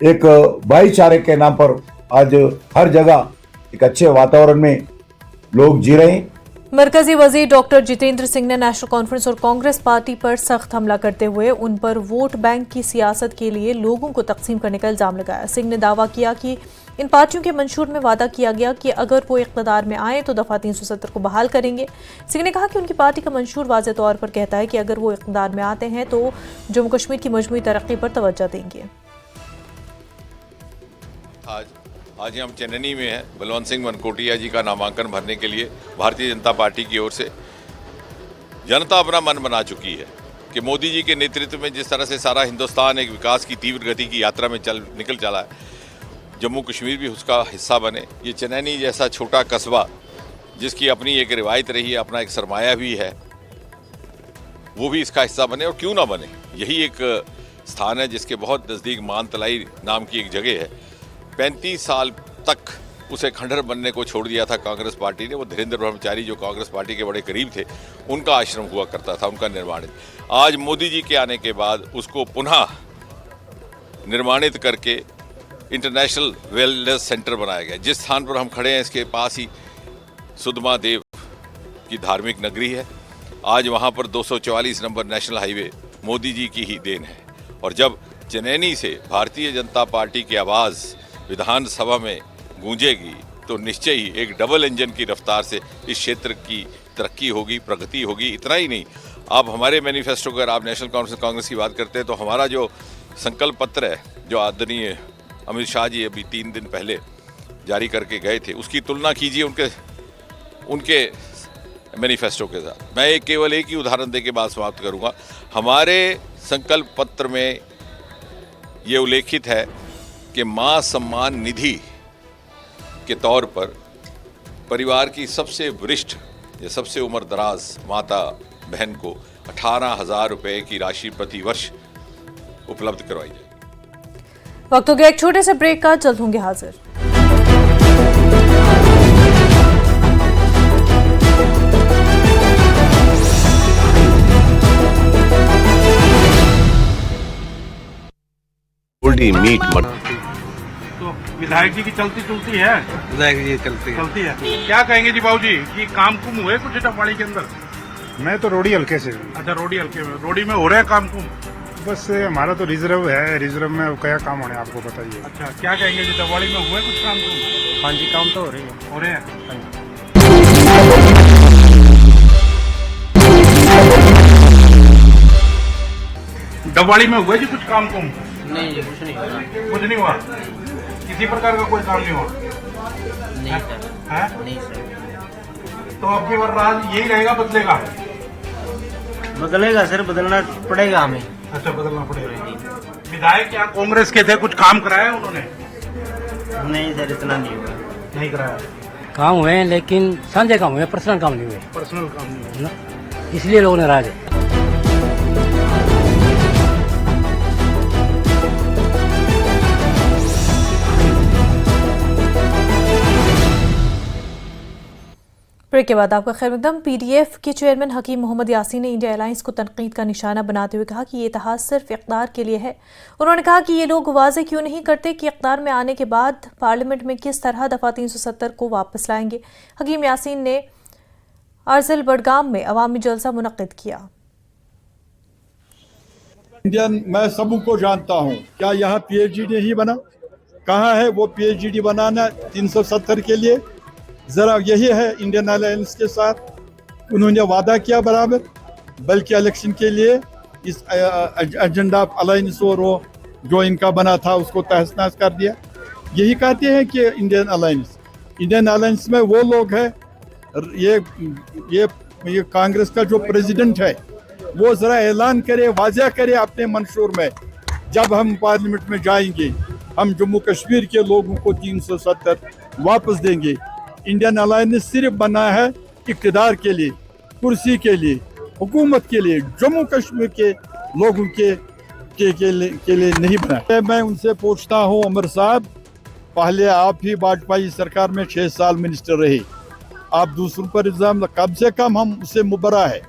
एक भाईचारे के नाम पर आज हर जगह एक अच्छे वातावरण में लोग जी रहे हैं। मरकजी वजीर डॉक्टर जितेंद्र सिंह ने नेशनल कॉन्फ्रेंस और कांग्रेस पार्टी पर सख्त हमला करते हुए उन पर वोट बैंक की सियासत के लिए लोगों को तकसीम करने का इल्जाम लगाया। सिंह ने दावा किया कि इन पार्टियों के मंशूर में वादा किया गया कि अगर वो इक़्तिदार में आए तो दफा 370 को बहाल करेंगे। सिंह ने कहा कि उनकी पार्टी का मंशूर वाज़ेह तौर पर कहता है कि अगर वो इक़्तिदार में आते हैं तो जम्मू कश्मीर की मजमूई तरक्की पर तवज्जो देंगे। आज हम चेन्नई में हैं। बलवंत सिंह मनकोटिया जी का नामांकन भरने के लिए भारतीय जनता पार्टी की ओर से जनता अपना मन बना चुकी है कि मोदी जी के नेतृत्व में जिस तरह से सारा हिंदुस्तान एक विकास की तीव्र गति की यात्रा में निकल चला है, जम्मू कश्मीर भी उसका हिस्सा बने। ये चनैनी जैसा छोटा कस्बा जिसकी अपनी एक रिवायत रही है, अपना एक सरमाया भी है, वो भी इसका हिस्सा बने। और क्यों ना बने, यही एक स्थान है जिसके बहुत नज़दीक मानतलाई नाम की एक जगह है। 35 साल तक उसे खंडहर बनने को छोड़ दिया था कांग्रेस पार्टी ने। वो धीरेन्द्र ब्रह्मचारी जो कांग्रेस पार्टी के बड़े करीब थे, उनका आश्रम हुआ करता था, उनका निर्माण। आज मोदी जी के आने के बाद उसको पुनः निर्माणित करके इंटरनेशनल वेलनेस सेंटर बनाया गया। जिस स्थान पर हम खड़े हैं इसके पास ही सुदमा देव की धार्मिक नगरी है। आज वहाँ पर 244 number national highway Modi ji की ही देन है। और जब चनैनी से भारतीय जनता पार्टी की आवाज़ विधानसभा में गूंजेगी तो निश्चय ही एक डबल इंजन की रफ्तार से इस क्षेत्र की तरक्की होगी, प्रगति होगी। इतना ही नहीं, आप हमारे मैनिफेस्टो अगर आप नेशनल कॉन्फ्रेंस कांग्रेस की बात करते हैं तो हमारा जो संकल्प पत्र है, जो आदरणीय अमित शाह जी अभी 3 दिन पहले जारी करके गए थे, उसकी तुलना कीजिए उनके मैनिफेस्टो के साथ। मैं केवल एक ही उदाहरण दे के बात समाप्त करूंगा। हमारे संकल्प पत्र में ये उल्लेखित है कि मां सम्मान निधि के तौर पर परिवार की सबसे वरिष्ठ या सबसे उम्र दराज माता बहन को 18,000 रुपए की राशि प्रति वर्ष उपलब्ध करवाई जाएगी। वक्त हो गया एक छोटे से ब्रेक का, जल्द होंगे हाजिर। मीट तो विधायक जी की चलती चलती है, विधायक जी चलती है। क्या कहेंगे जी बाबूजी कि काम कुम हुए कुछ डबवाड़ी के अंदर? मैं तो रोडी हल्के से। अच्छा, रोडी हल्के में, रोडी में हो रहे हैं काम कुम? बस हमारा तो रिजर्व है, रिजर्व में क्या काम होने आपको बताइए। अच्छा, क्या कहेंगे जी, डबवाड़ी में हुए कुछ काम कुम? हाँ जी, काम तो हो रहे हैं। हो रहे हैं। डबवाड़ी में हुए जी कुछ काम कुम? नहीं जी, कुछ नहीं हुआ। कुछ नहीं हुआ? किसी प्रकार का कोई काम नहीं हुआ? नहीं सर। है? नहीं सर। तो अब की बार राज यही रहेगा, बदलेगा? बदलेगा सर, बदलना पड़ेगा हमें। अच्छा, बदलना पड़ेगा। विधायक यहाँ कांग्रेस के थे, कुछ काम कराया उन्होंने? नहीं सर, इतना नहीं हुआ। नहीं कराया? काम हुए हैं लेकिन साझे काम हुए, पर्सनल काम नहीं हुए। पर्सनल काम नहीं हुआ, इसलिए लोग नाराज है। ब्रेक के बाद आपका खैर मकदम। पीडीएफ के चेयरमैन हकीम मोहम्मद यासीन ने इंडिया अलायंस को तनकीद का निशाना बनाते हुए कहा कि ये इत्तेहाद सिर्फ इक़्तिदार के लिए है। उन्होंने कहा कि ये लोग वाज़ेह क्यों नहीं करते कि इक़्तिदार में आने के बाद पार्लियामेंट में किस तरह दफ़ा 370 को वापस लाएंगे। हकीम यासीन ने अर्जल बडगाम में अवामी जलसा मुनक़िद किया। इंडियन मैं सबको जानता हूँ, क्या यहाँ PhD नहीं बना? कहाँ है वो PhD बनाना 370 के लिए? ज़रा यही है इंडियन अलायंस के साथ, उन्होंने वादा किया बराबर, बल्कि इलेक्शन के लिए इस एजेंडा अलायंस और वो जो इनका बना था उसको तहस नहस कर दिया। यही कहते हैं कि इंडियन अलायंस में वो लोग हैं, ये कांग्रेस का जो प्रेसिडेंट है वो ज़रा ऐलान करे, वाज़ा करे अपने मंशूर में, जब हम पार्लियामेंट में जाएंगे हम जम्मू कश्मीर के लोगों को 370 वापस देंगे। इंडियन अलायंस सिर्फ बना है इक़्तिदार के लिए, कुर्सी के लिए, हुकूमत के लिए, जम्मू कश्मीर के लोगों के लिए नहीं बना। मैं उनसे पूछता हूँ, उमर साहब, पहले आप ही वाजपेयी सरकार में 6 साल मिनिस्टर रहे, आप दूसरों पर इल्ज़ाम, कम से कम हम उससे मुबरा है।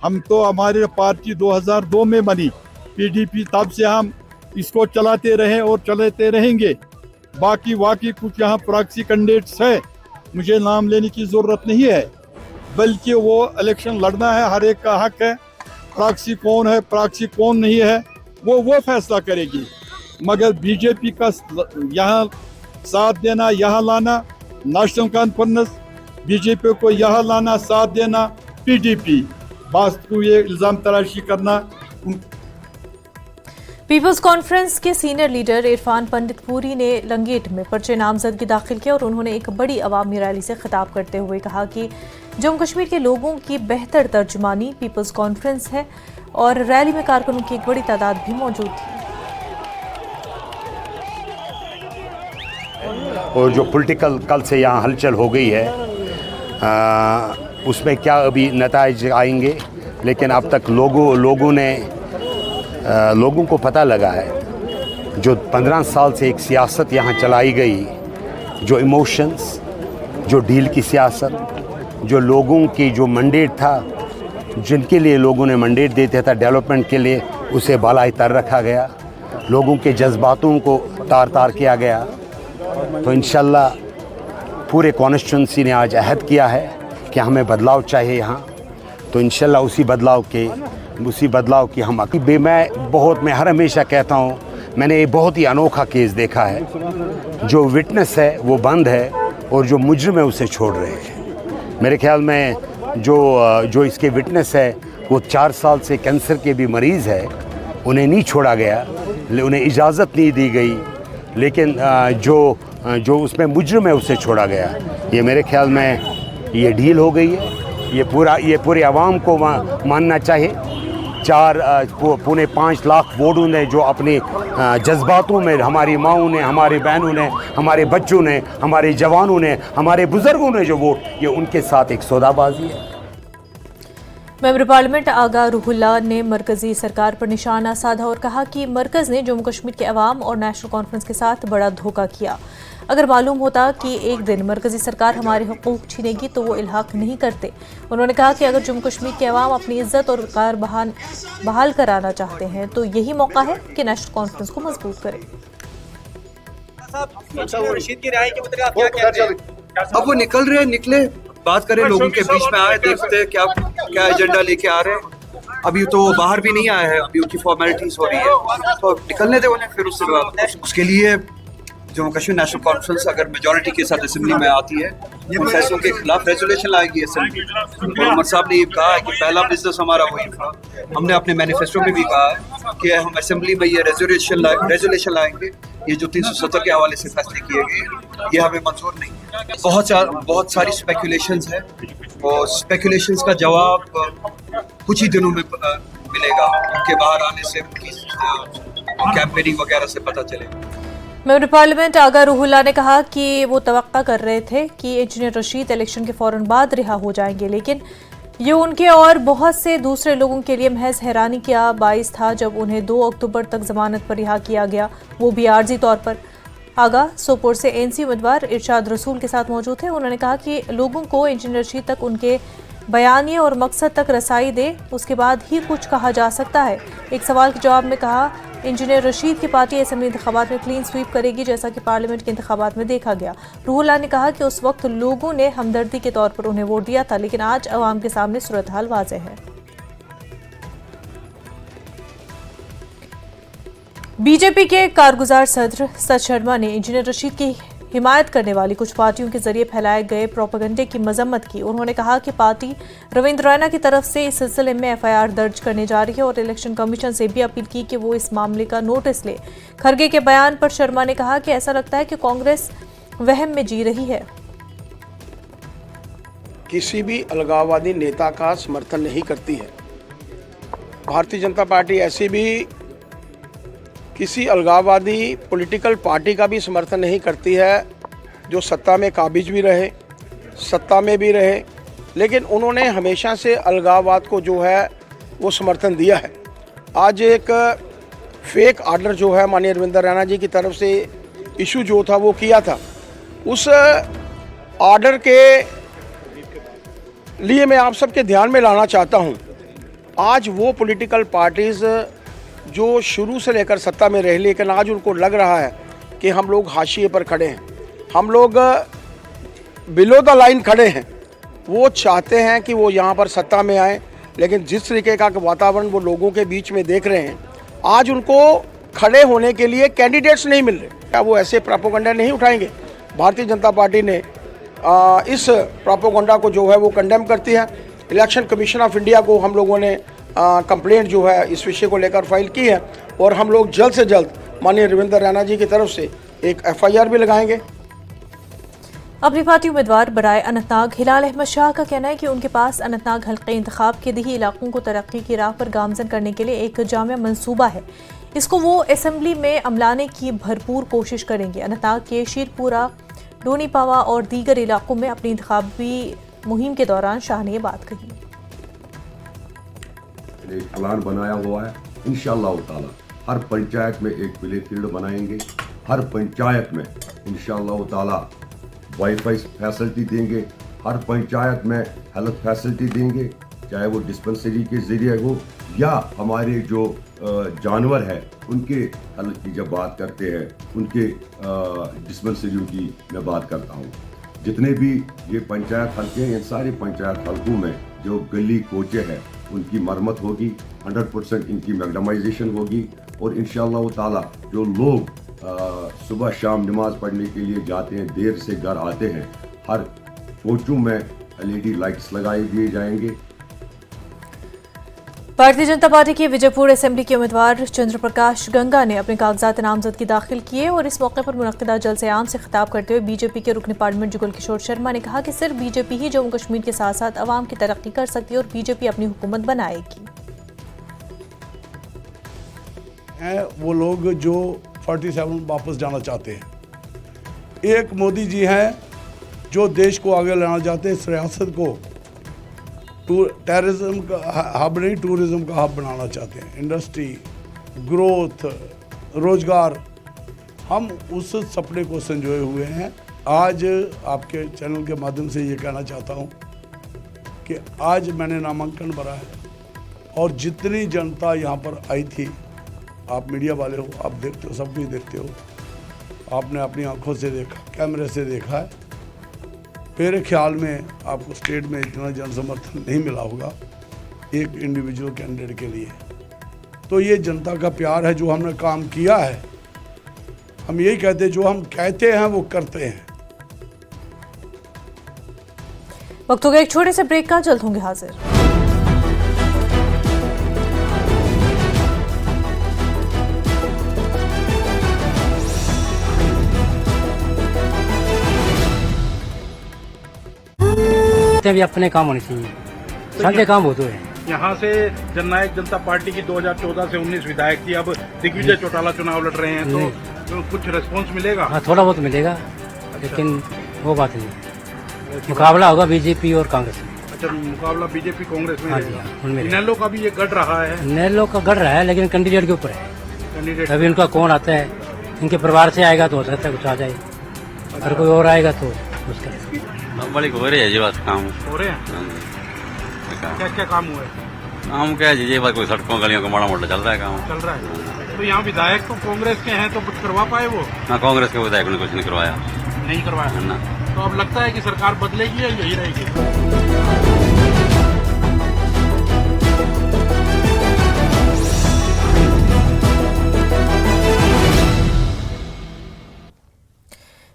हम तो हमारी पार्टी 2002 में बनी, PDP, तब से हम इसको चलाते रहे और चलाते रहेंगे। बाकी कुछ यहाँ प्रॉक्सी कैंडिडेट्स है, मुझे नाम लेने की ज़रूरत नहीं है, बल्कि वो इलेक्शन लड़ना है, हर एक का हक है। प्रॉक्सी कौन है, प्रॉक्सी कौन नहीं है, वो फैसला करेगी। मगर बीजेपी का यहाँ साथ देना, यहाँ लाना, नेशनल कॉन्फ्रेंस, बीजेपी को यहाँ लाना, साथ देना PDP, बात को ये इल्ज़ाम तराशी करना। पीपल्स कॉन्फ्रेंस के सीनियर लीडर इरफान पंडितपुरी ने लंगेट में पर्चे नामजदगी दाखिल किया और उन्होंने एक बड़ी अवामी रैली से खिताब करते हुए कहा कि जम्मू कश्मीर के लोगों की बेहतर तर्जुमानी पीपल्स कॉन्फ्रेंस है और रैली में कारकुनों की एक बड़ी तादाद भी मौजूद थी। और जो पॉलिटिकल कल से यहाँ हलचल हो गई है उसमें क्या अभी नताइज आएंगे, लेकिन अब तक लोगों को पता लगा है जो 15 साल से एक सियासत यहाँ चलाई गई, जो इमोशंस, जो डील की सियासत, जो लोगों की जो मैंडेट था, जिनके लिए लोगों ने मैंडेट देते था डेवलपमेंट के लिए, उसे बालाई तर रखा गया, लोगों के जज्बातों को तार तार किया गया। तो इंशाल्लाह पूरे कॉन्स्टिट्यूंसी ने आज अहद किया है कि हमें बदलाव चाहिए यहाँ, तो इंशाल्लाह उसी बदलाव की हम मैं हर हमेशा कहता हूँ, मैंने ये बहुत ही अनोखा केस देखा है। जो विटनेस है वो बंद है और जो मुजरिम है उसे छोड़ रहे हैं। मेरे ख्याल में जो इसके विटनेस है वो 4 साल से कैंसर के भी मरीज़ है, उन्हें नहीं छोड़ा गया, उन्हें इजाज़त नहीं दी गई, लेकिन जो उसमें मुजरिम है उसे छोड़ा गया। ये मेरे ख्याल में ये डील हो गई है। ये पूरे आवाम को मानना चाहिए। 4.5 लाख वोटों ने जो अपने जज्बातों में, हमारी माओं ने, हमारे बहनों ने, हमारे बच्चों ने, हमारे जवानों ने, हमारे बुजुर्गों ने जो वोट, ये उनके साथ एक सौदाबाजी है। मेंबर पार्लियामेंट आगा रूहुल्लाह ने मरकजी सरकार पर निशाना साधा और कहा कि मरकज ने जम्मू कश्मीर के अवाम और नेशनल कॉन्फ्रेंस के साथ बड़ा धोखा किया। अगर मालूम होता कि एक दिन मरकजी सरकार हमारे हुकूक छीनेगी तो वो इल्हाक नहीं करते। उन्होंने कहा कि अगर जम्मू कश्मीर के अवाम अपनी इज्जत और वक़ार बहाल कराना चाहते हैं तो यही मौका है कि नेशनल कॉन्फ्रेंस को मजबूत करें। अब वो निकले, बात करें, लोगों के बीच में आए, देखते हैं क्या एजेंडा लेके आ रहे हैं। अभी तो बाहर भी नहीं आए हैं, अभी उनकी फॉर्मेलिटीज हो रही है, तो निकलने दे उन्हें। फिर उसके लिए जम्मू कश्मीर नेशनल कॉन्फ्रेंस अगर मेजॉरिटी के साथ असेंबली में आती है, उन फैसलों के खिलाफ रेजोल्यूशन लाएगी असेंबली। उमर साहब ने ये कहा है कि पहला बिजनेस हमारा वही था। हमने अपने मैनिफेस्टो में भी कहा है कि हम असेंबली में ये रेजोल्यूशन लाएंगे। ये जो 370 के हवाले से फैसले किए गए, ये हमें मंजूर नहीं है। बहुत सारी स्पेकुलेशंस है और स्पेकुलेशंस का जवाब कुछ ही दिनों में मिलेगा। उनके बाहर आने से, उनकी कैंपेनिंग वगैरह से पता चलेगा। मेंबर पार्लियामेंट आगा रूहुल्लाह ने कहा कि वो तवक्का कर रहे थे कि इंजीनियर रशीद इलेक्शन के फौरन बाद रिहा हो जाएंगे, लेकिन ये उनके और बहुत से दूसरे लोगों के लिए महज हैरानी का बाइस था जब उन्हें 2 अक्टूबर तक जमानत पर रिहा किया गया, वो भी आर्जी तौर पर। आगा सोपोर से एनसी उम्मीदवार इरशाद रसूल के साथ मौजूद थे। उन्होंने कहा कि लोगों को इंजीनियर रशीद तक उनके बयानिए और मकसद तक रसाई दे, उसके बाद ही कुछ कहा जा सकता है। एक सवाल के जवाब में कहा, इंजीनियर रशीद की पार्टी असेंबली इंतखाबात में क्लीन स्वीप करेगी, जैसा कि पार्लियामेंट के इंतखाबात में देखा गया। रूहुल्लाह ने कहा कि उस वक्त लोगों ने हमदर्दी के तौर पर उन्हें वोट दिया था, लेकिन आज अवाम के सामने सूरत हाल वाज़ेह है। बीजेपी के कारगुजार सदर सत शर्मा ने इंजीनियर रशीद की हिमायत करने वाली कुछ पार्टियों के जरिए फैलाए गए प्रोपेगेंडे की मजम्मत की। उन्होंने कहा कि पार्टी रविंद्र रैना की तरफ से इस सिलसिले में एफआईआर दर्ज करने जा रही है और इलेक्शन कमीशन से भी अपील की कि वो इस मामले का नोटिस ले। खरगे के बयान पर शर्मा ने कहा कि ऐसा लगता है कि कांग्रेस वहम में जी रही है। किसी भी अलगाववादी नेता का समर्थन नहीं करती है। भारतीय जनता पार्टी ऐसी भी किसी अलगाववादी पॉलिटिकल पार्टी का भी समर्थन नहीं करती है जो सत्ता में काबिज भी रहे, सत्ता में भी रहे, लेकिन उन्होंने हमेशा से अलगाववाद को जो है वो समर्थन दिया है। आज एक फेक आर्डर जो है माननीय रविंद्र रैना जी की तरफ से इशू जो था वो किया था, उस आर्डर के लिए मैं आप सबके ध्यान में लाना चाहता हूँ। आज वो पॉलिटिकल पार्टीज़ जो शुरू से लेकर सत्ता में रहे, लेकिन आज उनको लग रहा है कि हम लोग हाशिए पर खड़े हैं, हम लोग बिलो द लाइन खड़े हैं, वो चाहते हैं कि वो यहाँ पर सत्ता में आए, लेकिन जिस तरीके का वातावरण वो लोगों के बीच में देख रहे हैं, आज उनको खड़े होने के लिए कैंडिडेट्स नहीं मिल रहे। क्या वो ऐसे प्रोपेगेंडा नहीं उठाएंगे? भारतीय जनता पार्टी ने इस प्रोपेगेंडा को जो है वो कंडेम करती है। इलेक्शन कमीशन ऑफ इंडिया को हम लोगों ने कंप्लेंट जो है इस विषय को लेकर फाइल की है और हम लोग जल्द से जल्द माननीय रविंद्र रैना जी की तरफ से एक एफआईआर भी लगाएंगे। अपनी पार्टी उम्मीदवार बराए अनंतनाग हिलाल अहमद शाह का कहना है कि उनके पास अनंतनाग हल्के इंतखाब के दिही इलाकों को तरक्की की राह पर गामजन करने के लिए एक जामिया मंसूबा है। इसको वो असेंबली में अमलाने की भरपूर कोशिश करेंगे। अनंतनाग के शीरपुरा डोनी पावा और दीगर इलाकों में अपनी इंतखाबी मुहिम के दौरान शाह ने ये बात कही। एक प्लान बनाया हुआ है, इंशाअल्लाह ताला हर पंचायत में एक प्ले फील्ड बनाएंगे, हर पंचायत में इंशाअल्लाह ताला वाईफाई फैसिलिटी देंगे, हर पंचायत में हेल्थ फैसिलिटी देंगे, चाहे वो डिस्पेंसरी के जरिए हो या हमारे जो जानवर है उनके हेल्थ की जब बात करते हैं उनके डिस्पेंसरियों की मैं बात करता हूँ। जितने भी ये पंचायत हल्के हैं, इन सारे पंचायत हल्कों में जो गली कोचे हैं उनकी मरम्मत होगी, 100% इनकी मैगडमाइजेशन होगी और इंशाअल्लाह ताला जो लोग सुबह शाम नमाज पढ़ने के लिए जाते हैं, देर से घर आते हैं, हर कोचों में LED लाइट्स लगाए दिए जाएंगे। भारतीय जनता पार्टी के विजयपुर असेंबली के उम्मीदवार चंद्र प्रकाश गंगा ने अपने कागजात नामजदगी दाखिल किए और इस मौके पर मुनक्किदा जलसे आम से खिताब करते हुए बीजेपी के रुकन पार्लियामेंट जुगल किशोर शर्मा ने कहा कि सिर्फ बीजेपी ही जम्मू कश्मीर के साथ साथ अवाम की तरक्की कर सकती है और बीजेपी अपनी हुकूमत बनाएगी। वो लोग जो 47 वापस जाना चाहते हैं। एक मोदी जी हैं जो देश को आगे लाना चाहते हैं, इस रियासत को टेररिज्म का हब नहीं टूरिज्म का हब बनाना चाहते हैं। इंडस्ट्री, ग्रोथ, रोजगार, हम उस सपने को संजोए हुए हैं। आज आपके चैनल के माध्यम से ये कहना चाहता हूँ कि आज मैंने नामांकन भरा है और जितनी जनता यहाँ पर आई थी, आप मीडिया वाले हो, आप देखते हो, सब कुछ देखते हो, आपने अपनी आंखों से देखा, कैमरे से देखा है। मेरे ख्याल में आपको स्टेट में इतना जन समर्थन नहीं मिला होगा एक इंडिविजुअल कैंडिडेट के लिए। तो ये जनता का प्यार है, जो हमने काम किया है। हम यही कहते हैं, जो हम कहते हैं वो करते हैं। वक्त हो गया एक छोटे से ब्रेक का, जल्द होंगे हाजिर। भी अपने काम होने चाहिए, सारे काम होते हैं। यहाँ से जननायक जनता पार्टी की 2014 से 19 विधायक थी, अब दिग्विजय चौटाला चुनाव लड़ रहे हैं, तो कुछ रिस्पॉन्स मिलेगा? हाँ, थोड़ा बहुत मिलेगा, लेकिन वो बात नहीं। मुकाबला होगा बीजेपी और कांग्रेस में। अच्छा, मुकाबला बीजेपी कांग्रेस में रहेगा। उनमें इनेलो का भी ये गढ़ रहा है। इनेलो का गढ़ रहा है, लेकिन कैंडिडेट के ऊपर है। कैंडिडेट अभी उनका कौन आता है, इनके परिवार से आएगा तो हो सकता है कुछ आ जाए, अगर कोई और आएगा तो मुश्किल है। बड़ी हो रही है जी बात, काम हो रहे हैं। क्या क्या काम हुआ है? काम क्या है जी, बात कोई सड़कों गलियों का माड़ा मोटा चल रहा है काम। चल रहा है। तो यहाँ विधायक तो कांग्रेस के हैं, तो कुछ करवा पाए वो? हाँ, कांग्रेस के विधायक ने कुछ नहीं करवाया। नहीं करवाया ना। तो अब लगता है कि सरकार बदलेगी या यही रहेगी?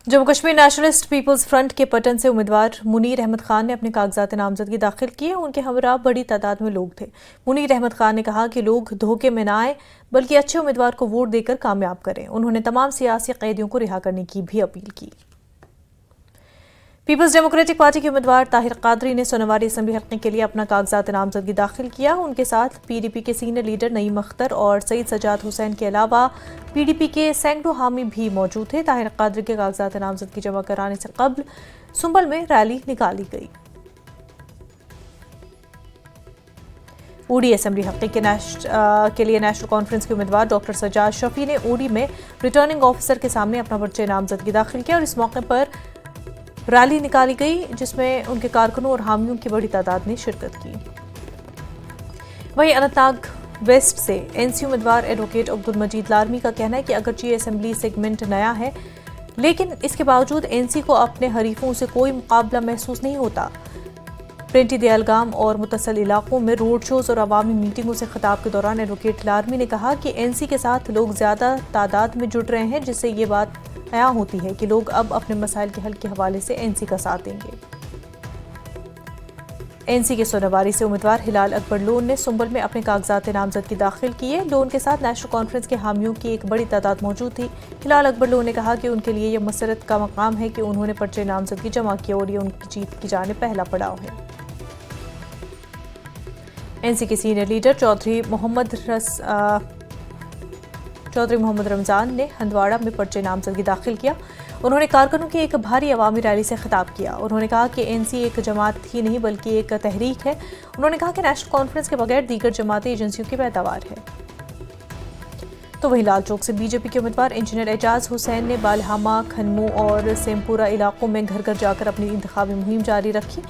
Jammu Kashmir nationalist people's front के पटन से उम्मीदवार मुनीर अहमद खान ने अपने कागजात नामजदगी दाखिल किए। उनके हमरा बड़ी तादाद में लोग थे। मुनीर अहमद खान ने कहा कि लोग धोखे में न आए, बल्कि अच्छे उम्मीदवार को वोट देकर कामयाब करें। उन्होंने तमाम सियासी कैदियों को रिहा करने की भी अपील की। पीपल्स डेमोक्रेटिक पार्टी के उम्मीदवार ताहिर कादरी ने सोनवारी असेंबली हल्के के लिए अपना कागजात नामजदगी दाखिल किया। उनके साथ पीडीपी के सीनियर लीडर नईम अख्तर और सईद सजाद हुसैन के अलावा पीडीपी के सैकड़ों हामी भी मौजूद थे। ताहिर कादरी के कागजात नामजदगी जमा कराने से कबल सुंबल में रैली निकाली गई। ऊडी असेंबली हल्के के लिए नेशनल कॉन्फ्रेंस के उम्मीदवार डॉक्टर सजाद शफी ने ऊडी में रिटर्निंग ऑफिसर के सामने अपना पर्चे नामजदगी दाखिल किया और इस मौके पर रैली निकाली गई, जिसमें उनके कारकुनों और हामियों की बड़ी तादाद ने शिरकत की। वहीं अनंतनाग वेस्ट से एनसी उम्मीदवार एडवोकेट अब्दुल मजीद लारमी का कहना है कि अगरचे असेंबली सेगमेंट नया है, लेकिन इसके बावजूद एनसी को अपने हरीफों से कोई मुकाबला महसूस नहीं होता। प्रिंटी दयालगाम और मुतसल इलाकों में रोड शोज और अवामी मीटिंगों से खिताब के दौरान एडवोकेट लारमी ने कहा कि एनसी के साथ लोग ज्यादा तादाद में जुड़ रहे हैं, जिससे ये बात आया होती है कि लोग अब अपने मसाइल के हल के हवाले से एनसी का साथ देंगे। एनसी के सोनावारी से उम्मीदवार हिलाल अकबर लोन ने सुंबल में अपने कागजात नामजदगी दाखिल किए। लोन के साथ नेशनल कॉन्फ्रेंस के हामियों की एक बड़ी तादाद मौजूद थी। हिलाल अकबर लोन ने कहा कि उनके लिए यह मसरत का मकाम है कि उन्होंने पर्चे नामजदगी जमा किया और ये उनकी जीत की जाने पहला पड़ाव है। एनसी के सीनियर लीडर चौधरी मोहम्मद रमजान ने हंदवाड़ा में पर्चे नामजदगी दाखिल किया। उन्होंने कारकुनों की एक भारी अवामी रैली से खिताब किया। उन्होंने कहा कि एनसी एक जमात ही नहीं बल्कि एक तहरीक है। उन्होंने कहा कि नेशनल कॉन्फ्रेंस के बगैर दीगर जमाती एजेंसियों की पैदावार है। तो वहीं लाल चौक से बीजेपी के उम्मीदवार इंजीनियर एजाज हुसैन ने बालहामा, खन्मू और सेमपुरा इलाकों में घर घर जाकर अपनी इंतखाबी मुहिम जारी रखी।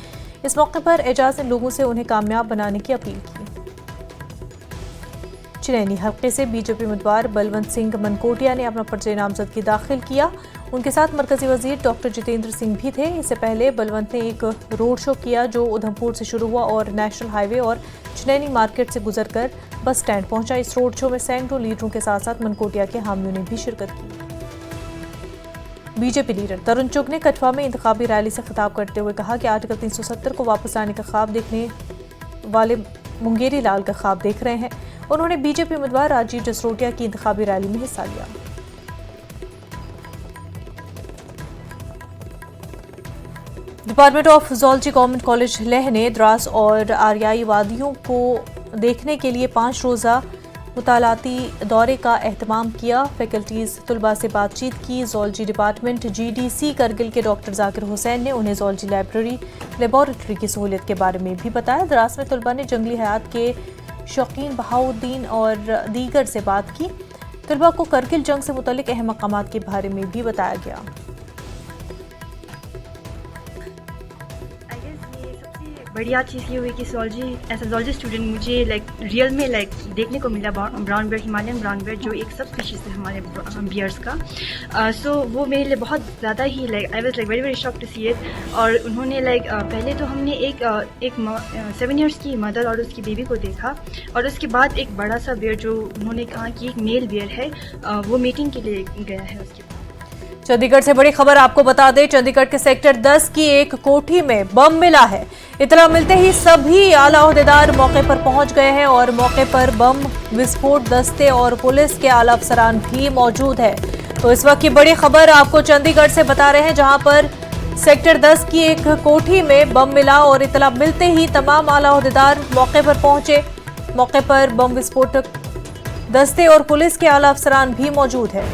इस मौके पर एजाज ने लोगों से उन्हें कामयाब बनाने की अपील की। चिनैनी हल्के से बीजेपी उम्मीदवार बलवंत सिंह मनकोटिया ने अपना पर्चा नामजदगी दाखिल किया। उनके साथ मरकजी वजीर डॉक्टर जितेंद्र सिंह भी थे। इससे पहले बलवंत ने एक रोड शो किया जो उधमपुर से शुरू हुआ और नेशनल हाईवे और चिनैनी मार्केट से गुजरकर बस स्टैंड पहुंचा। इस रोड शो में सैकड़ों लीडरों के साथ साथ मनकोटिया के हामियों ने भी शिरकत की। बीजेपी लीडर तरुण चुग ने कठवा में इंतखाबी रैली से खिताब करते हुए कहा कि आर्टिकल 370 को वापस लाने का ख्वाब देखने वाले मुंगेरी लाल का ख्वाब देख रहे हैं। उन्होंने बीजेपी उम्मीदवार राजीव जसरोटिया की इंतखाबी रैली में हिस्सा लिया। Department of zoology government college Leh ने द्रास और आरियाई वादियों को देखने के लिए 5 रोज़ा मुतालाती दौरे का एहतमाम किया। फैकल्टीज तलबा से बातचीत की। जूलॉजी डिपार्टमेंट GDC करगिल के डॉक्टर जाकिर हुसैन ने उन्हें जूलॉजी लेबॉरेटरी की सहूलियत के बारे में भी बताया। द्रास में तलबा ने जंगली हयात के शौकीन बहाउद्दीन और दीगर से बात की। तलबा को करगिल जंग से मुतल्लिक अहम मकामात के बारे में भी बताया गया। बढ़िया चीज़ ये हुई कि zoology as a zoology student मुझे रियल में देखने को मिला brown bear, Himalayan brown bear जो एक सब स्पीशीज़ है हमारे बियर्स का। सो वो मेरे लिए बहुत ज़्यादा ही I was very very shock to see it. और उन्होंने पहले तो हमने एक 7 इयर्स की मदर और उसकी बेबी को देखा और उसके बाद एक बड़ा सा बेयर जो उन्होंने कहा कि एक मेल बेयर है वो मीटिंग के लिए गया है। उसके चंडीगढ़ से बड़ी खबर आपको बता दें, चंडीगढ़ के सेक्टर 10 की एक कोठी में बम मिला है। इतला मिलते ही सभी आला ओहदेदार मौके पर पहुंच गए हैं और मौके पर बम विस्फोट दस्ते और पुलिस के आला अफसरान भी मौजूद है। तो इस वक्त की बड़ी खबर आपको चंडीगढ़ से बता रहे हैं, जहां पर सेक्टर 10 की एक कोठी में बम मिला और इतला मिलते ही तमाम आला ओहदेदार मौके पर पहुंचे। मौके पर बम विस्फोटक दस्ते और पुलिस के आला अफसरान भी मौजूद है।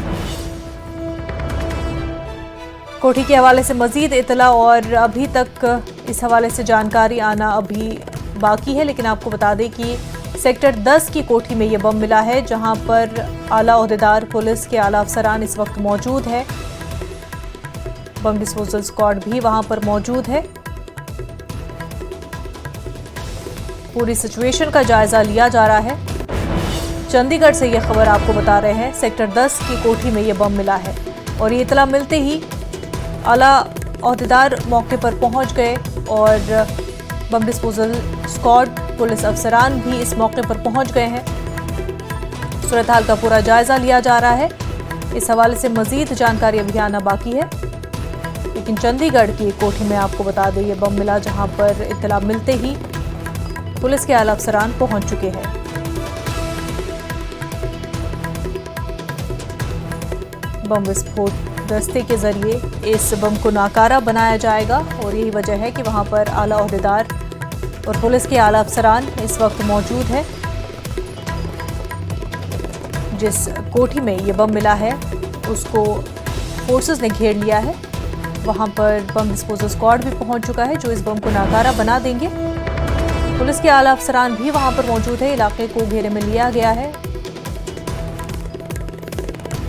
कोठी के हवाले से मजीद इतला और अभी तक इस हवाले से जानकारी आना अभी बाकी है, लेकिन आपको बता दें कि सेक्टर 10 की कोठी में ये बम मिला है, जहां पर आला ओहदेदार पुलिस के आला अफसरान इस वक्त मौजूद है। बम डिस्पोजल स्क्वाड भी वहां पर मौजूद है। पूरी सिचुएशन का जायजा लिया जा रहा है। चंडीगढ़ से यह खबर आपको बता रहे हैं, सेक्टर 10 की कोठी में यह बम मिला है और ये इतला मिलते ही आला ओहदेदार मौके पर पहुंच गए और बम डिस्पोजल स्क्वाड पुलिस अफसरान भी इस मौके पर पहुंच गए हैं। सूरत हाल का पूरा जायजा लिया जा रहा है। इस हवाले से मजीद जानकारी अभी आना बाकी है, लेकिन चंडीगढ़ की एक कोठी में आपको बता दें ये बम मिला, जहां पर इत्तला मिलते ही पुलिस के आला अफसरान पहुंच चुके हैं। बम विस्फोट दस्ते के जरिए इस बम को नाकारा बनाया जाएगा और यही वजह है कि वहां पर आला ओहदेदार और पुलिस के आला अफसरान इस वक्त मौजूद हैं। जिस कोठी में ये बम मिला है उसको फोर्सेस ने घेर लिया है। वहां पर बम डिस्पोजल स्क्वाड भी पहुंच चुका है जो इस बम को नाकारा बना देंगे। पुलिस के आला अफसरान भी वहां पर मौजूद है। इलाके को घेरे में लिया गया है।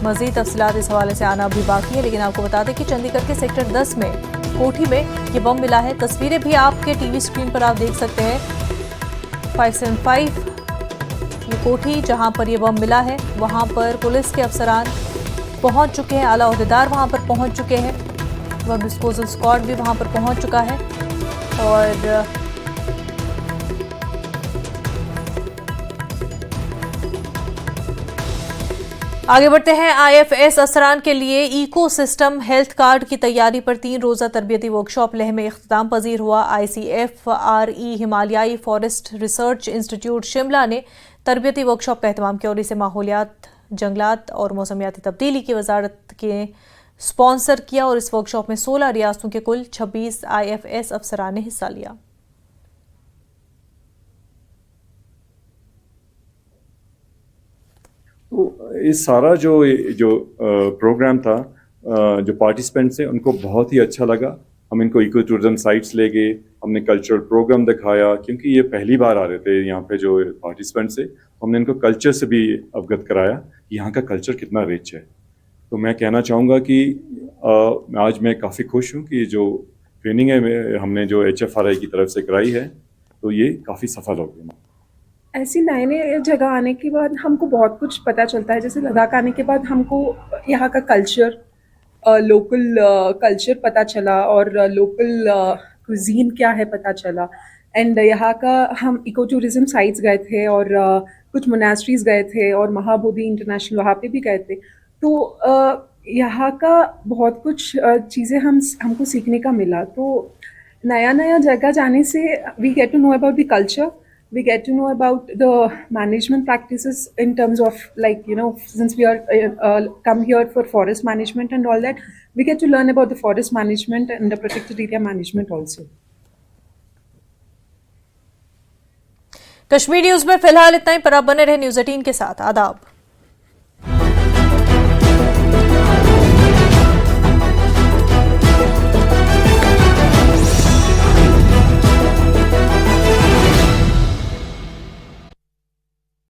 मजीद तफसीलात इस हवाले से आना भी बाकी है, लेकिन आपको बता दें कि चंडीगढ़ के सेक्टर 10 में कोठी में ये बम मिला है। तस्वीरें भी आपके टीवी स्क्रीन पर आप देख सकते हैं। 575 ये कोठी जहां पर ये बम मिला है, वहां पर पुलिस के अफसरान पहुंच चुके हैं, आला ओहदेदार वहां पर पहुंच चुके हैं, बम डिस्पोजल स्क्वाड भी वहां पर पहुंच चुका है और आगे बढ़ते हैं। IFS असरान के लिए इकोसिस्टम हेल्थ कार्ड की तैयारी पर 3 रोज़ा तरबियती वर्कशॉप लेह में इख्तिताम पजीर हुआ। ICFRE हिमालयाई फॉरेस्ट रिसर्च इंस्टीट्यूट शिमला ने तरबियती वर्कशॉप का एहतमाम किया और इसे माहौलियात, जंगलात और मौसमियाती तब्दीली की वजारत के स्पॉन्सर किया और इस वर्कशॉप में 16 रियासतों के कुल 26 IFS अफसरान ने हिस्सा लिया। तो इस सारा जो प्रोग्राम था, जो पार्टिसिपेंट्स हैं उनको बहुत ही अच्छा लगा। हम इनको इको टूरिज्म साइट्स ले गए, हमने कल्चरल प्रोग्राम दिखाया, क्योंकि ये पहली बार आ रहे थे यहाँ पे जो पार्टिसिपेंट्स है। हमने इनको कल्चर से भी अवगत कराया कि यहाँ का कल्चर कितना रिच है। तो मैं कहना चाहूँगा कि आज मैं काफ़ी खुश हूँ कि जो ट्रेनिंग है हमने जो HFRI की तरफ से कराई है, तो ये काफ़ी सफल हो गई। ऐसी नए नए जगह आने के बाद हमको बहुत कुछ पता चलता है। जैसे लद्दाख आने के बाद हमको यहाँ का कल्चर, लोकल कल्चर पता चला और लोकल कुजीन क्या है पता चला। एंड यहाँ का हम इको टूरिज्म साइट्स गए थे और कुछ मोनास्ट्रीज गए थे और महाबोधि इंटरनेशनल वहाँ पे भी गए थे। तो यहाँ का बहुत कुछ चीज़ें हमको सीखने का मिला। तो नया जगह जाने से we get to know about the culture, we get to know about the management practices in terms of, like, you know, since we are come here for forest management and all that, we get to learn about the forest management and the protected area management also. Kashmir news में फिलहाल इतना ही, पर आप बने रहे news 18 के साथ। आदाब।